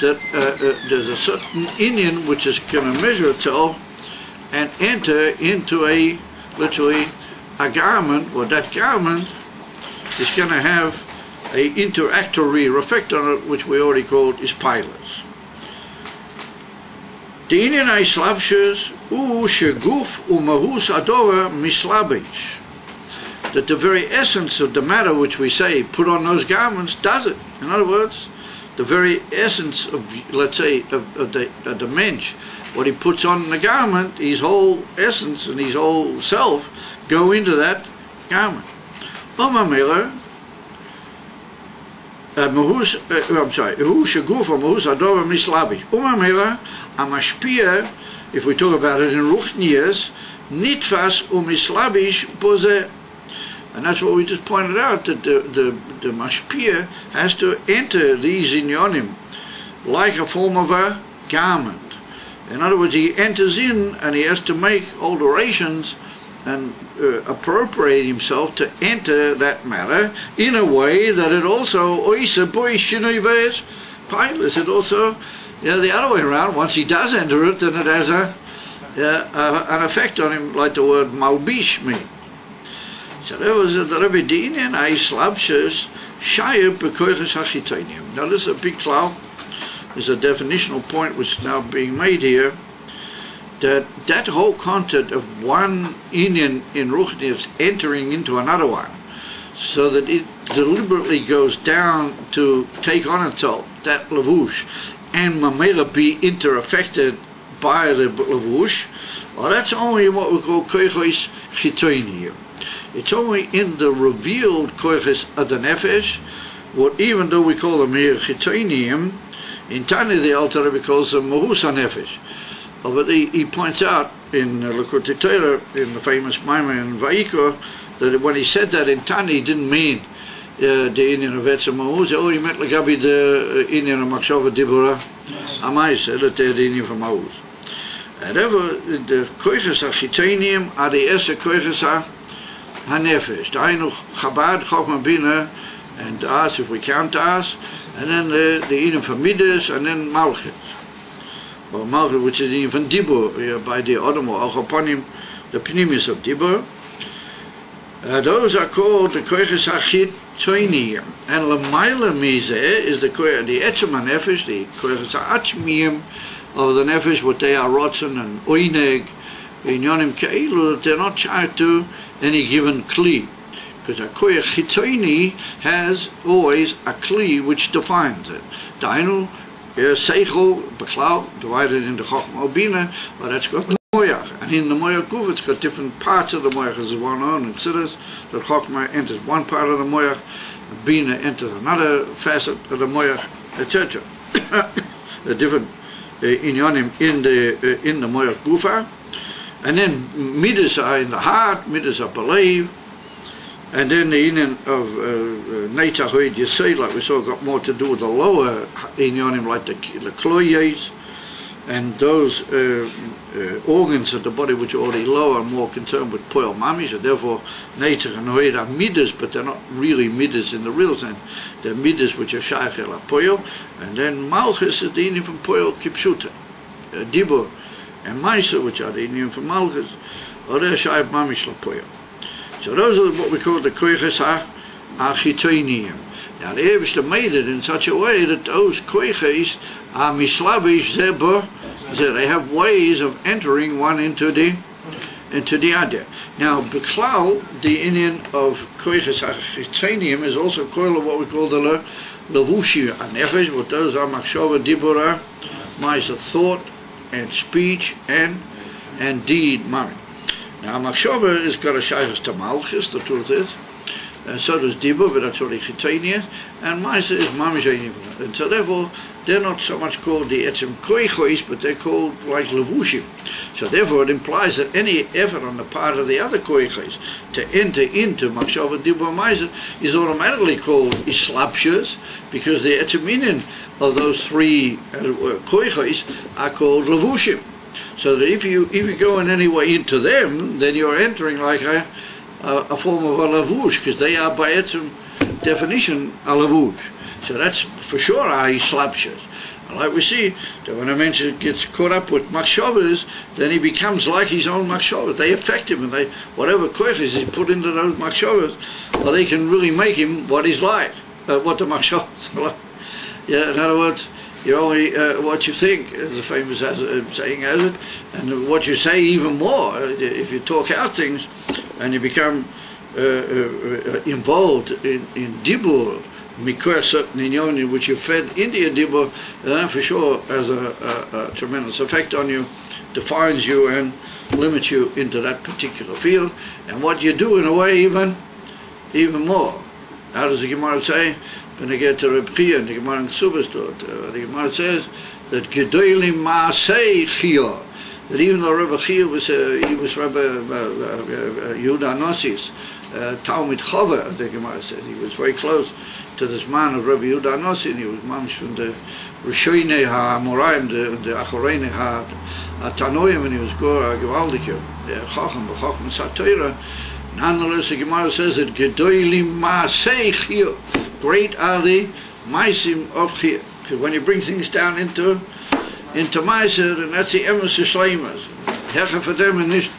that there's a certain inyan which is going to measure itself and enter into literally a garment, or that garment is going to have a interactory effect on it, which we already called is pilas. The inyan ha'islavshus u sheguf umahus adora mislabish. That the very essence of the matter which we say put on those garments does it. In other words, the very essence of, let's say, of the mensch, what he puts on the garment, his whole essence and his whole self go into that garment. Umamela, Umamela, amashpia, if we talk about it in ruchnias, nitfas umislabish boze. And that's what we just pointed out, that the mashpia has to enter these inyonim like a form of a garment. In other words, he enters in and he has to make alterations and appropriate himself to enter that matter in a way that it also, pilas, it also, the other way around, once he does enter it, then it has an effect on him, like the word malbish means. So there was the Rebbe Dinyan ha'islavshus shayib b'koiches ha'chitonium. Now this is a big cloud. There's a definitional point which is now being made here, that whole concept of one inyan in ruchnius entering into another one, so that it deliberately goes down to take on itself that lavush and mamela be interaffected by the lavush. Well, that's only what we call koiches chitonium. It's only in the revealed koiches adanefesh, what even though we call them here chitonium, in Tani the Alter Rebbe calls them mahus hanefesh. But he points out in Likutei Torah, in the famous Maimon in Vayikra, that when he said that in Tani, he didn't mean the inyan of Etzem mahus. He meant legabi the inyan of Machshava Dibura Amaisa, that they're the inyan from mahus. However, the koiches hachitonium are the Eser koiches hanefesh. Dainu Chabad, Chochmah Bina, and Das, if we count Das, and then the inyan from Midas, and then Malchus. Or Malchus, which is the inyan from Dibur, by the Odom or Achoponim, the Pnimis of Dibur. Those are called the koiches hachitonium. And Lamaila Mizeh is the Etzem hanefesh, the koiches ha'atzmiyim of the nefesh, what they are rotzen and oineg, inyonim keilu, that they're not tied to any given kli. Because a koyach chitoni has always a kli which defines it. Dainu, seichel, beklau, divided into chochmah bina, but that's got the moyach. And in the moyach guf, it's got different parts of the moyach. As one on and considers that chochmah enters one part of the moyach, bina enters another facet of the moyach, etc. The different inyonim in the moyach gufa. And then midas are in the heart, midas are believe. And then the inyan of Neitach Hoid Yisei, like we saw, got more to do with the lower inyanim, like the kloyes, and those organs of the body which are already lower are more concerned with poil mamish, and therefore Neitach and Hoid are midas, but they're not really midas in the real sense. They're midas which are shaykh el poil, and then Malchus is the inyan from poil kipshuta, Dibur, and Maisa, which are the inyan from Malchus, or they're shayv mamish lapoya. So those are what we call the koiches achitonium. Now the Eibishter made it in such a way that those koiches are mislavish zeba, that they have ways of entering one into the other. Now, Beklal, the Indian of koiches achitonium, is also called what we call the levushi anefesh, what those are machshava dibura, ma'isa thought and speech and deed mami. Now, machshava is got a shaykhs to malchus, the truth is, and so does dibur, but that's only chitania, and ma'isa is mamish, and so therefore they're not so much called the etzem koichos, but they're called like levushim. So therefore it implies that any effort on the part of the other koichos to enter into machshava dibur ma'isa is automatically called islapshus, because the etzeminin of those three koichos are called levushim. So that if you go in any way into them, then you're entering like a form of a lavush, because they are by its definition a lavush. So that's for sure a islapshus. Like we see that when a man gets caught up with machshavas, then he becomes like his own machshavas. They affect him, and they whatever koiches he put into those machshavas, well, they can really make him what he's like, what the machshavas are like. Yeah, in other words, you're only what you think, as the famous saying has it, and what you say even more. If you talk out things and you become involved in dibur, mikor certain inyon which you fed into your dibur, that for sure has a tremendous effect on you, defines you and limits you into that particular field, and what you do in a way even more. How does the Gemara say? When they get to Reb Chia, the Gemara in Ksubas, the Gemara says that Gedolim Maasei Chia, that even though Reb Chia was Rabbi Yehuda Nosis, Talmid Chava, the Gemara says, he was very close to this man of Rabbi Yehuda Nosi, and he was mamish from the Rishoinei HaMoraim, the Achoreine HaTanoim, and he was Gora Gewaldike, Chacham Satira. Nonetheless, the Gemara says that Gedolim Maasei Chia, great are the maisim of Chia. Because when you bring things down into maiser, then that's the emes shleimas. Hecha for them in this,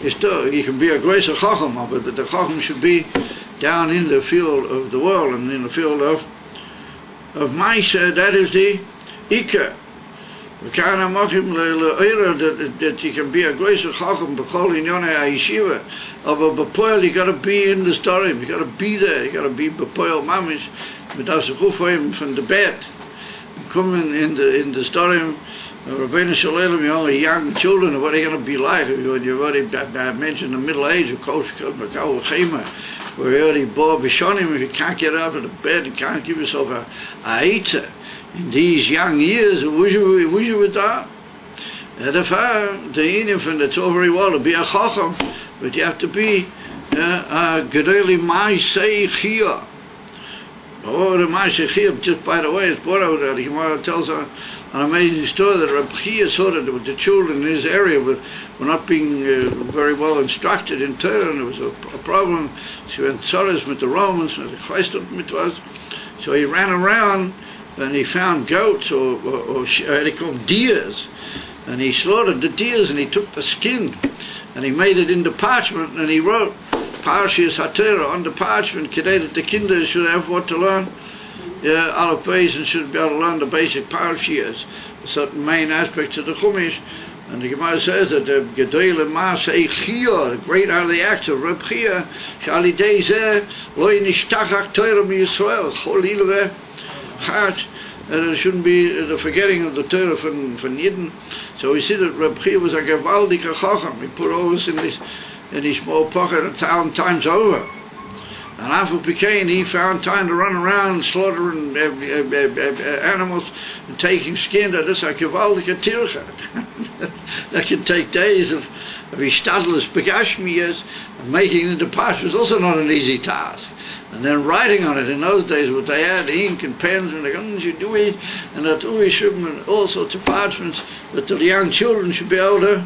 you can be a greater chacham, but the chacham should be down in the field of the world and in the field of maiser. That is the ikar. That you can be a greater chacham b'chol inyonei ha'yeshiva. Of a b'poel, you got to be in the story. You got to be there. You got to be b'poel mamish. Without the from the bed. Come in the story. Rabbeinu Shalom, you're only young children. What are you going to be like? When you've already mentioned the middle age of Kosh Makau Chema, where you already bore Bishonim. If you can't get out of the bed, you can't give yourself a eitzah. In these young years, wish you would die. The Indian from that's all very well to be a chacham, but you have to be Gedoli Maasei Chia. Oh, the Maasei Chia, just by the way, it's brought out there. The Gemara tells an amazing story that Reb Chia saw that the children in his area were not being very well instructed in Torah, and there was a problem. She went tzaras with the Romans, and the Christ with us. So he ran around and he found goats or they call them deers, and he slaughtered the deers and he took the skin and he made it into parchment and he wrote Parshas HaTorah on the parchment, today that the kinder should have what to learn, Aleph Beis, and should be able to learn the basic parshas, certain main aspects of the Chumash. And the Gemara says that the Gedolim Maasei Chia, the great are the acts of Reb Chia, Shali Dezeh Lo Nishtachach Torah MiYisrael Chol Ilveh Chat, and it shouldn't be the forgetting of the Torah from Yidden. So we see that Reb Chia was a Gevaldik Chacham. He put all this in his small pocket 1,000 times over. And after Pekain, he found time to run around slaughtering animals and taking skin. That is a Gevaldik Tircha. That can take days of Ishtadlus Begashmiyas, and making it into parchment was also not an easy task. And then writing on it, in those days, what they had, ink and pens, and the guns you do it, and that and all sorts of parchments that the young children should be able to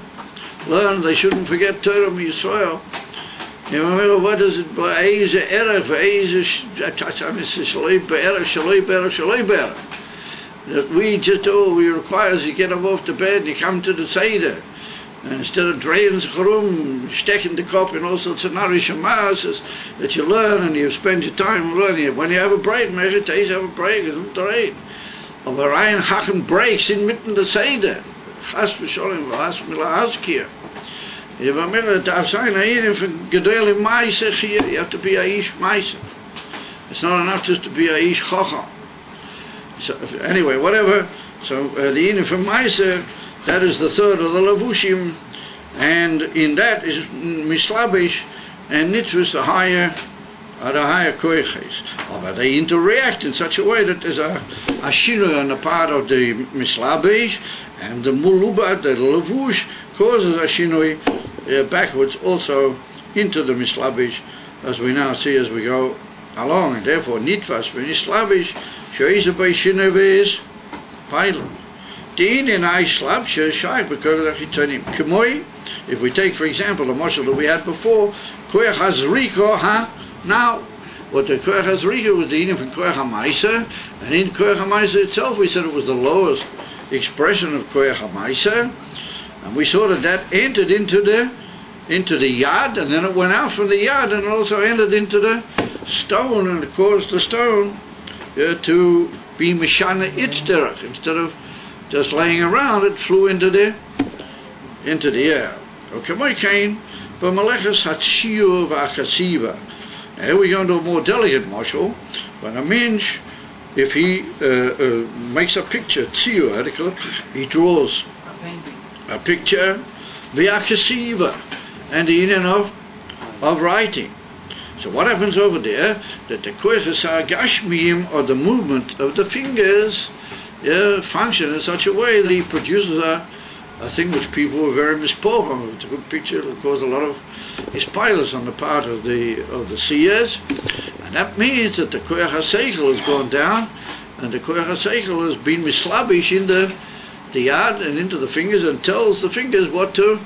learn. They shouldn't forget Torah Yisrael. You remember, what is it? That we require is you get up off the bed and you come to the Seder. And instead of draining the sticking the cup in all sorts of nourishing masses that you learn and you spend your time learning it. When you have a break, make it taste have a break, it's not drain. Aber rein hacken breaks inmitten der Seder. Chas v'sholem v'has milahazkir. You have to be a ish maisa. It's not enough just to be a ish chacham. So anyway, whatever. So the inim from maisa, that is the third of the levushim, and in that is mislabish and nitzvus, the higher koiches. But they interact in such a way that there's a shinui on the part of the mislabish, and the mulubat, the levush, causes a shinui backwards also into the mislabish, as we now see as we go along. And therefore nitvas mislabish shoiza by shinui is pilot. If we take, for example, the mashal that we had before, koyach hazriko now, what the koyach hazriko was the inim from koyach hamaisa, and in koyach hamaisa itself we said it was the lowest expression of koyach hamaisa, and we saw that entered into the yad, and then it went out from the yad, and it also entered into the stone, and it caused the stone to be mishana itzderach. Instead of just laying around, it flew into the air. Okay, my kain, but malechas hatshiur v'achasiva. Here we go into a more delicate mashal. When a mensch, if he makes a picture, tziur, he draws a picture, v'achasiva, and the union of writing. So what happens over there? That the koiches hagashmiyim, or the movement of the fingers, function in such a way that he produces a thing which people were very mispoken. It's a good picture. It'll cause a lot of ispilus on the part of the seers, and that means that the koyach haseichel has gone down, and the koyach haseichel has been mislabish in the yad and into the fingers, and tells the fingers what to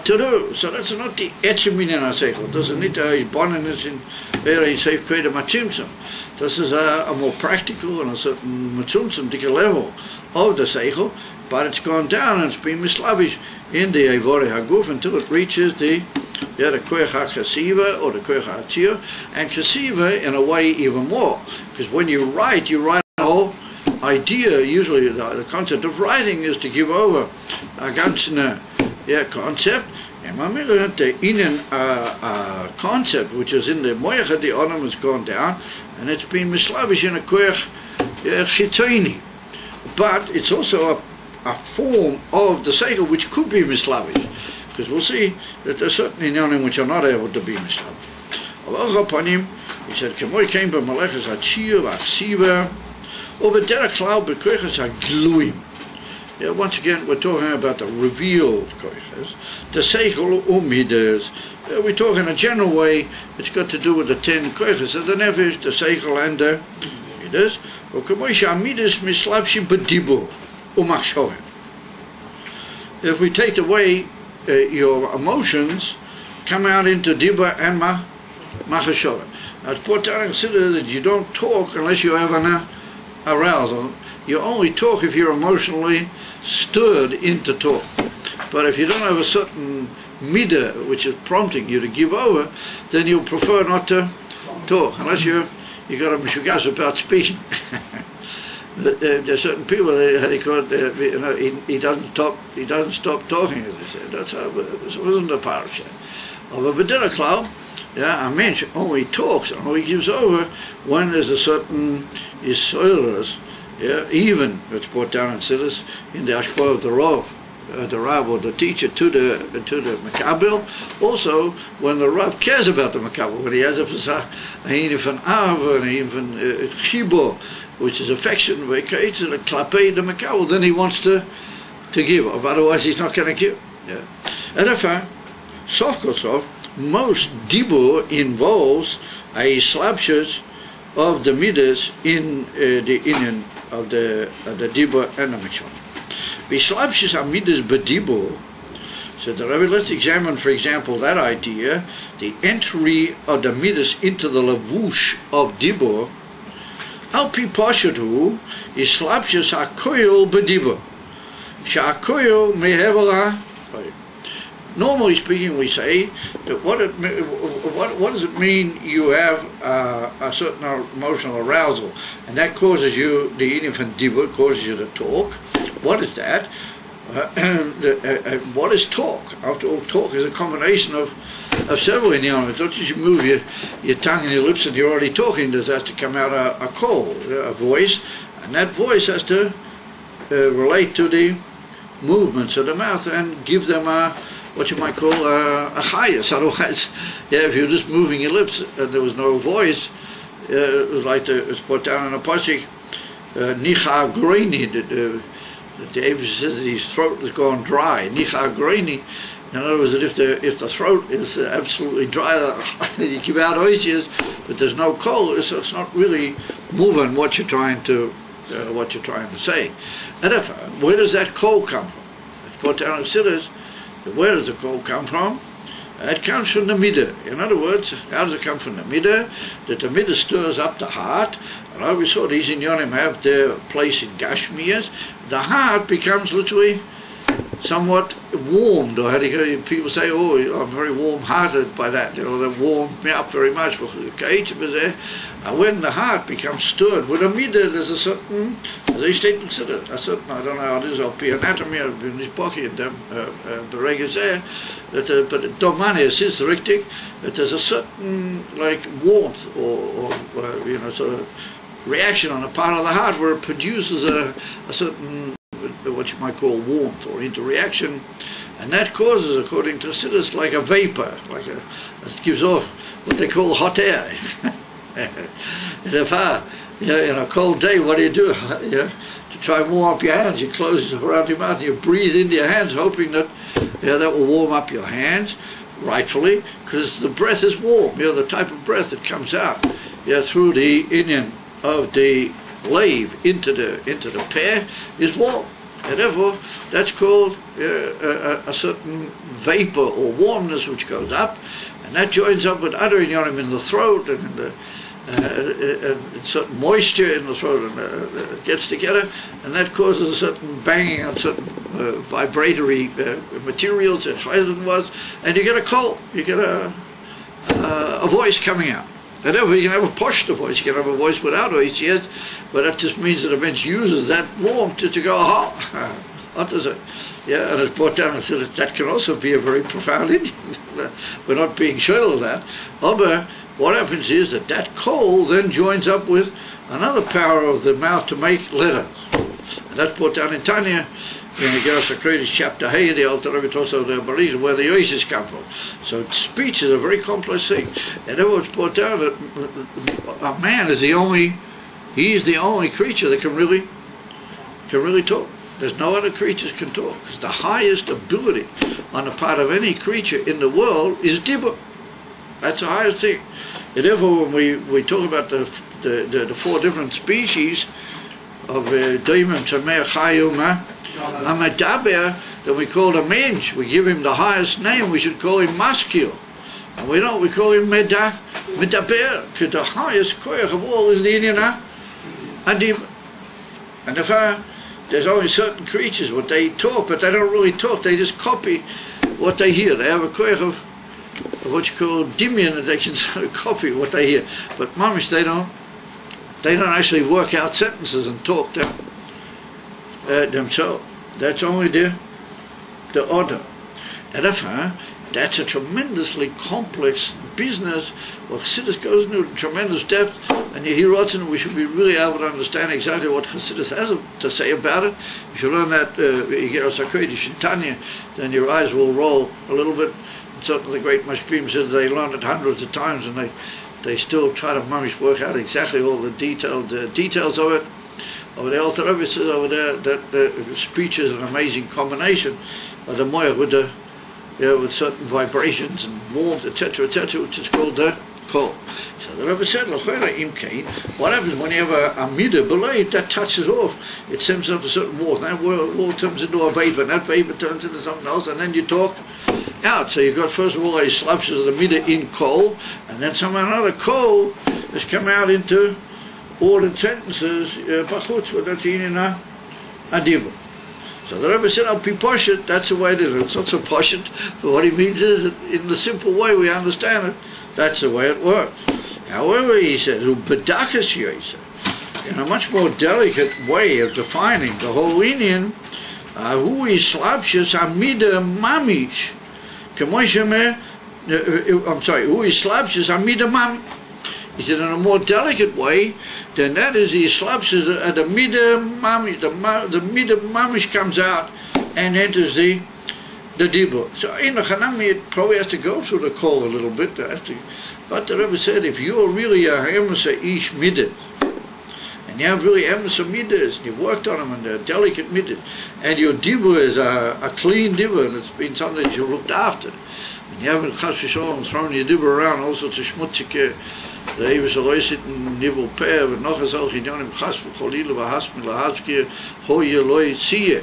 do. So that's not the etchemin in haseichel. It doesn't need to be bonus in very safe creator machimsum. This is a more practical and a certain matzumtzum level of the seichel, but it's gone down and it's been mislavish in the Eivore Haguf until it reaches the koyach HaKasiva or the koyach HaTzir, and Kasiva in a way even more, because when you write the whole idea. Usually the concept of writing is to give over a ganze concept. And the Innen concept which is in the Moyach the Onam has gone down, and it's been mislavish in a koyach chitoni. But it's also a form of the seichel which could be mislavish, because we'll see that there's certain inyanim which are not able to be mislavish. He said, "Kemoy came by malachas hatzir v'achsiva over derech klal b'koyches hagluim." Yeah, once again, we're talking about the revealed koyches, the seichel umidas. We're talking in a general way. It's got to do with the 10 koyches, the nefesh, the seichel, and the midas. Or kemoy shamidas mislavshim b'dibur umachshavim. If we take away your emotions, come out into dibur and machshavim. Now, it's important to consider that you don't talk unless you have an arousal. You only talk if you're emotionally stirred into talk. But if you don't have a certain midah which is prompting you to give over, then you'll prefer not to talk, unless you got a mishugas about speaking. There's certain people they call it, he doesn't stop talking, as they say. That's how it wasn't a parasha. Of a b'derech klal, a mensch only talks, only gives over when there's a certain yisoiras. Even it's brought down in Siddur in the ashpah of the Rav or the teacher to the Makabel. Also, when the Rav cares about the Makabel, when he has a even av and even chibo, which is affection, klapei the Makabel, then he wants to give. Otherwise, he's not going to give. And in fact, sof kosov, most dibur involves a slapshus of the midas in the inyan of the dibur and the mishon. Bislapshus amidas bedibur. So the Rebbe, let's examine, for example, that idea, the entry of the midas into the lavush of dibur. Al pi pashatu is slapshus hakoyel bedibur. Shakoyel mehevela. Normally speaking, we say that what does it mean you have a certain emotional arousal, and that causes you, the infant dibur causes you to talk. What is that? What is talk? After all, talk is a combination of several idioms. Don't you move your tongue and your lips and you're already talking. There has to come out a call, a voice, and that voice has to relate to the movements of the mouth and give them what you might call a chayas. Otherwise, if you're just moving your lips and there was no voice, it was like it's put down in a pasuk, nicha groini. The Avish says that his throat has gone dry. Nicha groini. In other words, that if the throat is absolutely dry, you give out oisias, but there's no coal, so it's not really moving what you're trying to say. And where does that coal come from? It's put down in Siddur. Where does the coal come from? It comes from the midah. In other words, how does it come from the midah? That the midah stirs up the heart. And we saw these inyanim have their place in Gashmiyas. The heart becomes literally somewhat warmed, or how do you go? People say, "Oh, I'm very warm-hearted by that." That warmed me up very much. And when the heart becomes stirred with a midah, there's a certain, as I state consider, a certain, I don't know how it is, I'll be anatomy, I'll be in this pocket, the regular there, but the domanis is richtig, that there's a certain like warmth or sort of reaction on the part of the heart where it produces a certain, what you might call warmth or interreaction, and that causes, according to Siddur, like a vapor, it gives off what they call hot air. In a cold day, what do? To try and warm up your hands, you close it around your mouth, and you breathe into your hands, hoping that that will warm up your hands, rightfully, because the breath is warm. The type of breath that comes out through the inyan of the lave into the pear is warm, and therefore that's called a certain vapor or warmness which goes up, and that joins up with other inyanim in the throat and in the certain moisture in the throat, and it gets together, and that causes a certain banging on certain vibratory materials that Chayden was, and you get a call, you get a voice coming out. And therefore you can have a poshta voice, you can have a voice without voice yet, but that just means that a bench uses that warmth to go, what is it? And it's brought down and said that can also be a very profound Indian. We're not being sure of that. But what happens is that coal then joins up with another power of the mouth to make letters. And that's brought down in Tanya, in the Geras HaKodesh chapter Hey, the Alter Rebbe talks about the Baruch, where the Yoises come from. So speech is a very complex thing. And therefore it's brought down that a man is the only creature that can really talk. There's no other creatures can talk, because the highest ability on the part of any creature in the world is dibur. That's the highest thing. And therefore, when we talk about the four different species of Daimim, Tzameh, Chayum, Amadaber, then we call the mensch. We give him the highest name. We should call him maskil. And we don't. We call him Medaber, because the highest koyach of all is the Inyan Adib. And therefore, there's only certain creatures, what they talk, but they don't really talk, they just copy what they hear. They have a koyach of what you call dimion, that they can sort of copy what they hear. But mamish, they don't actually work out sentences and talk them themselves. That's only the order. And therefore, that's a tremendously complex business. Well, Chassidus goes into tremendous depth, and you hear Ratzon, we should be really able to understand exactly what Chassidus has to say about it. If you learn that Geras HaKodesh in Tanya, then your eyes will roll a little bit. And certainly the great Mashpim said they learned it hundreds of times, and they still try to mamish work out exactly all the details of it. Over there, Alter Rebbe says over there that the speech is an amazing combination of the moyach with certain vibrations and warmth, etc., which is called the kol. So the Rebbe said, what happens when you have a midah belayed, that touches off, it sends up a certain warmth, and that warmth turns into a vapor, and that vapor turns into something else, and then you talk out. So you've got, first of all, a slapshes of the midah in kol, and then somehow another kol has come out into ordered sentences, bachutz, what that's in adibur. So the Rebbe said, I'll be poshut, that's the way it is. It's not so poshut, but what he means is that in the simple way we understand it, that's the way it works. However, he says, in a much more delicate way of defining the whole Indian, who is slapshus amida mamish. Who is slapshus amida mamish. He said, in a more delicate way, then that is the slapshus, the mida mamish, the mida mamish comes out and enters the dibur. So in the Hanami, it probably has to go through the call a little bit. But the Rebbe said, if you're really a Hemasa Ish Midah, and you have really Hemasa Midas, and you've worked on them, and they're delicate Midas, and your dibur is a clean dibur, and it's been something that you looked after, and you haven't chas v'sholom thrown your dibur around, all sorts of schmutzike, the Eivus Aloisit and Nivul Peh, and Nochas Al Chidyonim Chas v'cholila v'hasmi lahazkir, hoye loi siyeh.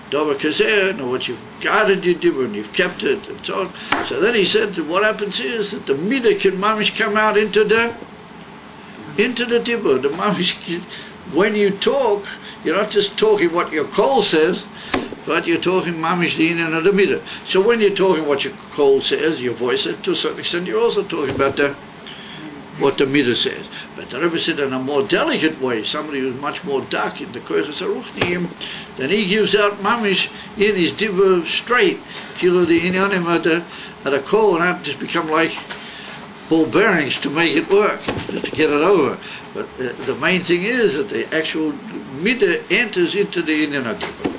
Dover Kazer, know what you've guarded your dibur and you've kept it and so on. So then he said that what happens is that the midah can mamish come out into the dibur. The mamish can, when you talk, you're not just talking what your kol says, but you're talking mamish the inyan of the midah. So when you're talking what your kol says, your voice says, to a certain extent you're also talking about what the midah says. But the Rebbe said in a more delicate way, somebody who's much more dark in the koyches haruchniim, then he gives out mamish in his dibur straight. Kilo the inyanim at a call and not just become like ball bearings to make it work, just to get it over. But the main thing is that the actual midah enters into the inyan of dibur.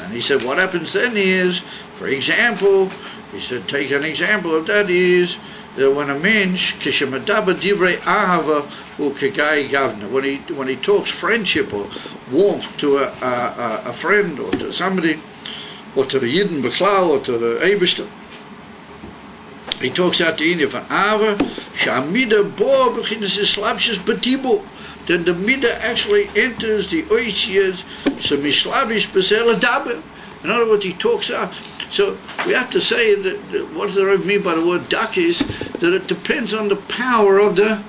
And he said what happens then is, for example, he said take an example of that is, when a mensch kishemadaba divrei ahava ukegai gavna, when he talks friendship or warmth to a friend or to somebody or to the Yidden B'klal or to the Eibishter, he talks out the India from ahava shamida bo b'chinas islabshis b'tibu, then the midah actually enters the oisiyas semishlavish b'sel adaber. In other words, he talks out. So we have to say that what does the Rebbe mean by the word dak is that it depends on the power of the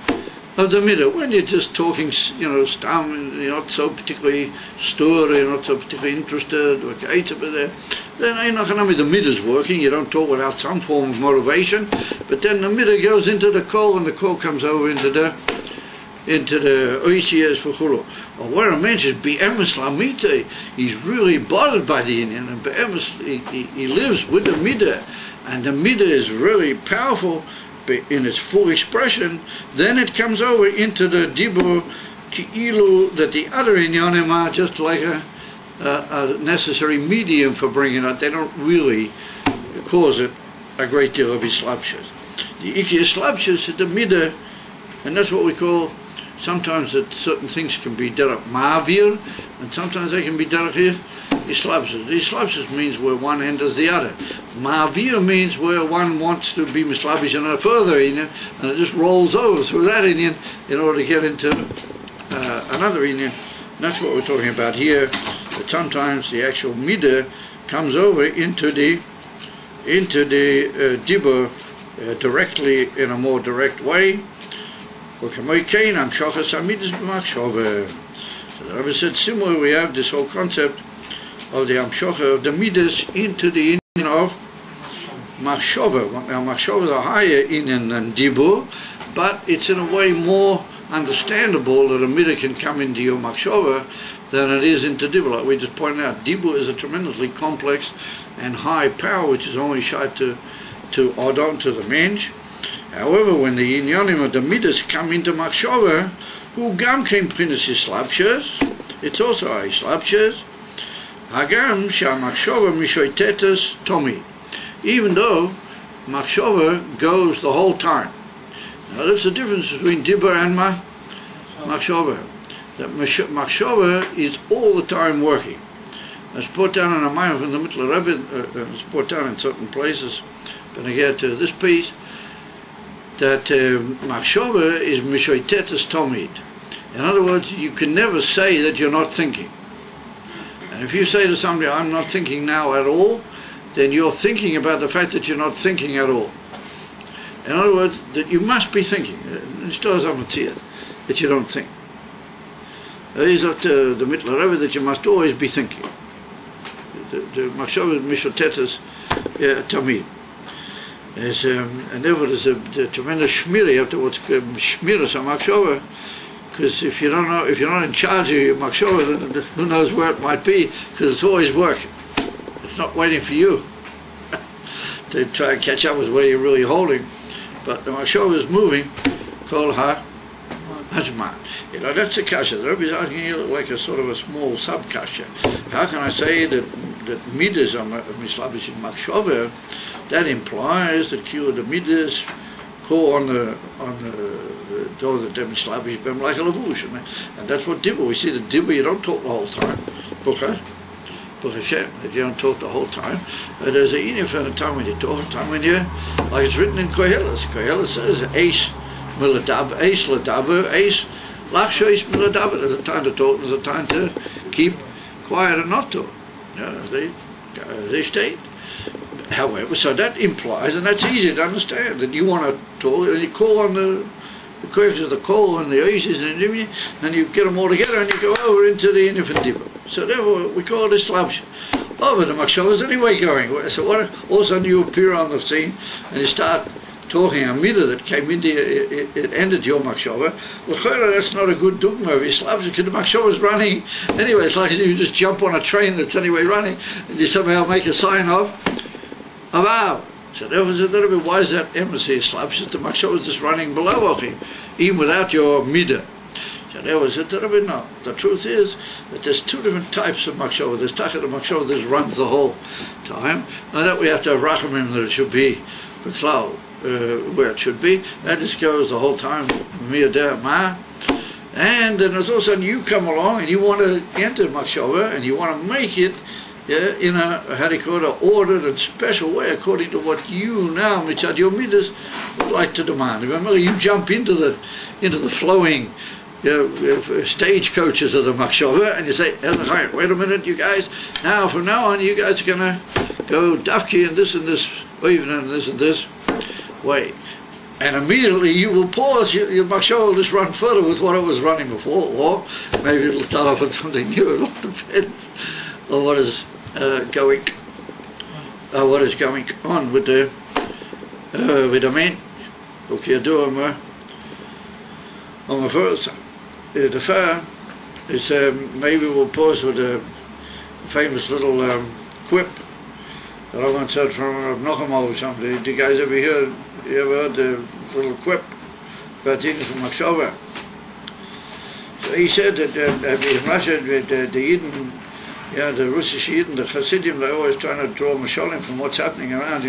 midah. When you're just talking, stam, you're not so particularly stir, you're not so particularly interested, then ain't not gonna be the midah's working. You don't talk without some form of motivation. But then the midah goes into the kol, and the kol comes over into the oisiyas v'chulu. Or where a man is be'emes lamite, he's really bothered by the Indian, and be'emes, he lives with the midah, and the midah is really powerful in its full expression. Then it comes over into the dibur ki'ilu, that the other inyanim are just like a necessary medium for bringing it. They don't really cause it a great deal of islapshas. The iki islapshas is the midah, and that's what we call. Sometimes that certain things can be derech ma'avir, and sometimes they can be derech islapshus. Islapshus means where one enters the other. Ma'avir means where one wants to be mislabish in a further Indian, and it just rolls over through that Indian in order to get into another Indian. And that's what we're talking about here. That sometimes the actual midah comes over into the dibur directly in a more direct way. So the Rebbe said similarly we have this whole concept of the amshocha of the midas into the inyan of machshava. Now machshava is a higher inyan than dibur, but it's in a way more understandable that a midah can come into your machshava than it is into dibur. Like we just pointed out, dibur is a tremendously complex and high power which is only shot to Adon, to the mensch. However, when the inyanim of the midas come into machshava, who gam came prinis islapshas, it's also a islapshas. Hagam shamachshava mishoitetas tomi, even though machshava goes the whole time. Now there's a difference between dibur and machshava. That machshava is all the time working. It's put down in a mind from the Mittler Rebbe, it's put down in certain places, when I get to this piece, that machshava is mishoitetas tomid. In other words, you can never say that you're not thinking. And if you say to somebody, I'm not thinking now at all, then you're thinking about the fact that you're not thinking at all. In other words, that you must be thinking. That you don't think. It is up to the Mittler Rebbe that you must always be thinking. machshava mishotetas tamid. And therefore there's a tremendous shmira. You have to what's shmiras on machshava, because if you're not in charge of your machshava, then who knows where it might be, because it's always working. It's not waiting for you to try and catch up with where you're really holding. But the machshava is moving. Kol ha-hajma. That's a kasha. The Rebbe is asking you like a sort of a small sub-kasha. How can I say that midas are mislabish in machshava? That implies that the midas call on the door that they're mislabish bem like a lavush. And that's what dibba. We see the dibba, you don't talk the whole time. Okay? Hashem, you don't talk the whole time. There's a union for the time when you talk, a time when you, like it's written in Koheles. Koheles says, Eis miladaber, Eis ladaber, Eis lachsho, Eis miladaber. There's a time to talk, there's a time to keep quiet and not talk. They state. However, so that implies, and that's easy to understand, that you want to talk, and you call on the questions of the call and the oasis and everything, and you get them all together and you go over into the infant dibba. So therefore we call this lavsha. Oh, but the machshava is anyway going. So what? All of a sudden you appear on the scene and you start talking a midah that came into it ended your machshava. Well, that's not a good dogma. It's lavsha because the machshava is running anyway. It's like you just jump on a train that's anyway running and you somehow make a sign of wow. So there was a little bit, why is that emphasis? Lavsha, the machshava is just running below him, even without your midah. So there was a little bit, no. The truth is that there's two different types of machshava. There's taka the machshava that runs the whole time, and that we have to have rachamim that it should be the cloud where it should be. That just goes the whole time, miyadeh ma. And then there's also you come along and you want to enter machshava and you want to make it in a ordered and special way according to what you now mitzad your midas would like to demand. Remember, you jump into the flowing stagecoaches of the machshava and you say, wait a minute, you guys, now from now on you guys are gonna go dafki and this or even in this and this way. And immediately you will pause, your machshava will just run further with what it was running before, or maybe it'll start off with something new. It all depends on what is going on with the man. Okay, do on the first. The fair is maybe we'll pause with a famous little quip that I once heard from Nochamo or something. Did you guys ever hear? You ever heard the little quip about the machshava? So he said that in Russia, the Yidden, the Russisch Yidden, the Hasidim, they're always trying to draw mashalim from what's happening around,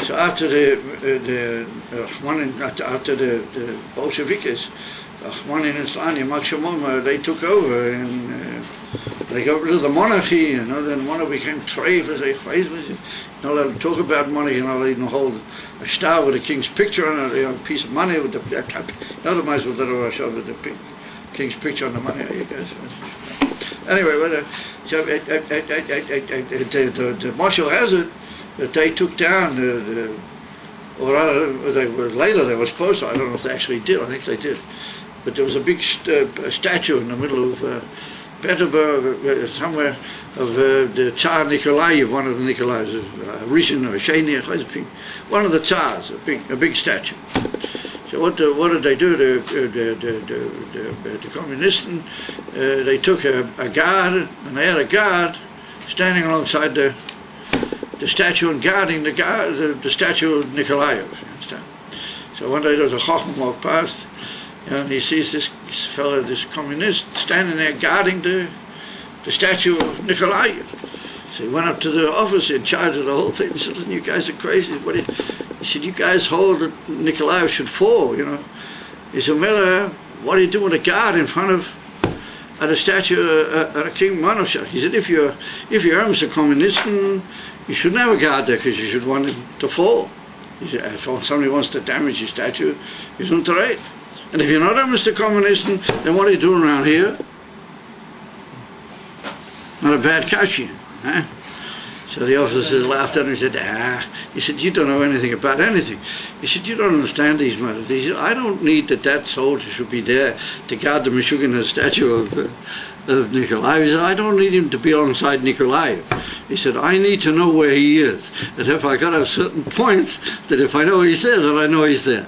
So after the Bolsheviks, Rahmanin and Slani, Machshamom, they took over and they got rid of the monarchy, then the monarchy became treif as a face. Not allowed to talk about money, you're not allowed to hold a star with a king's picture on it, a piece of money with the otherwise with the king's picture on the money. You guys. Anyway, the marshal has it that they took down later they were supposed to. I don't know if they actually did. I think they did. But there was a big statue in the middle of Petersburg, somewhere, of the Tsar Nikolai, one of the Nikolais, Rishon or Sheni, one of the Tsars, a big statue. So what did they do? The communists, they took a guard, and they had a guard standing alongside the statue and guarding the statue of Nikolaev. So one day there was a chacham walk past, and he sees this fellow, this communist, standing there guarding the statue of Nikolaev. So he went up to the officer in charge of the whole thing. He said, "Listen, you guys are crazy. He said, you guys hold that Nikolaev should fall, He said, "Miller, what are you doing with a guard in front of the statue of King Manoshach?" He said, if you're a communist, you shouldn't have a guard there because you should want it to fall. He said, if somebody wants to damage your statue, you shouldn't trade. And if you're not a Mr. Communist, then what are you doing around here? Not a bad kashi, huh? So the officer laughed at him and said, he said, you don't know anything about anything. He said, you don't understand these matters. He said, I don't need that soldier should be there to guard the Meshuggah statue of Nikolai. He said, I don't need him to be alongside Nikolai. He said, I need to know where he is. And if I got to have certain points, that if I know he's there, then I know he's there.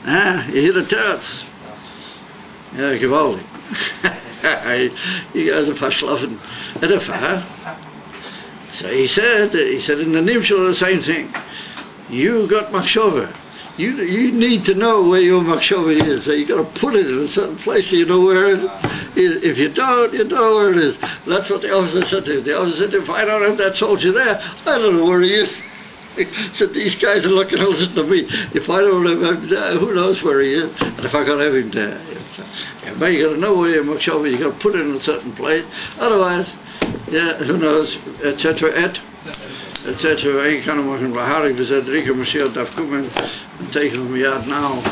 You hear the turrets? Yeah, gewaldig. You guys are verschlafen. So he said in the Nimshal the same thing. You got machshava. You need to know where your machshava is. So you got to put it in a certain place so you know where it is. If you don't know where it is. That's what the officer said to him. The officer said, if I don't have that soldier there, I don't know where he is. He said, these guys are looking to listen to me. If I don't have him there, who knows where he is? And if I got to have him there. But you got to know where your machshava, you got to put it in a certain place. Otherwise, who knows, etc. etc. Een kan hem nog een beharing, we zetten Rika Mashiach daf komen en tekenen hem ja now.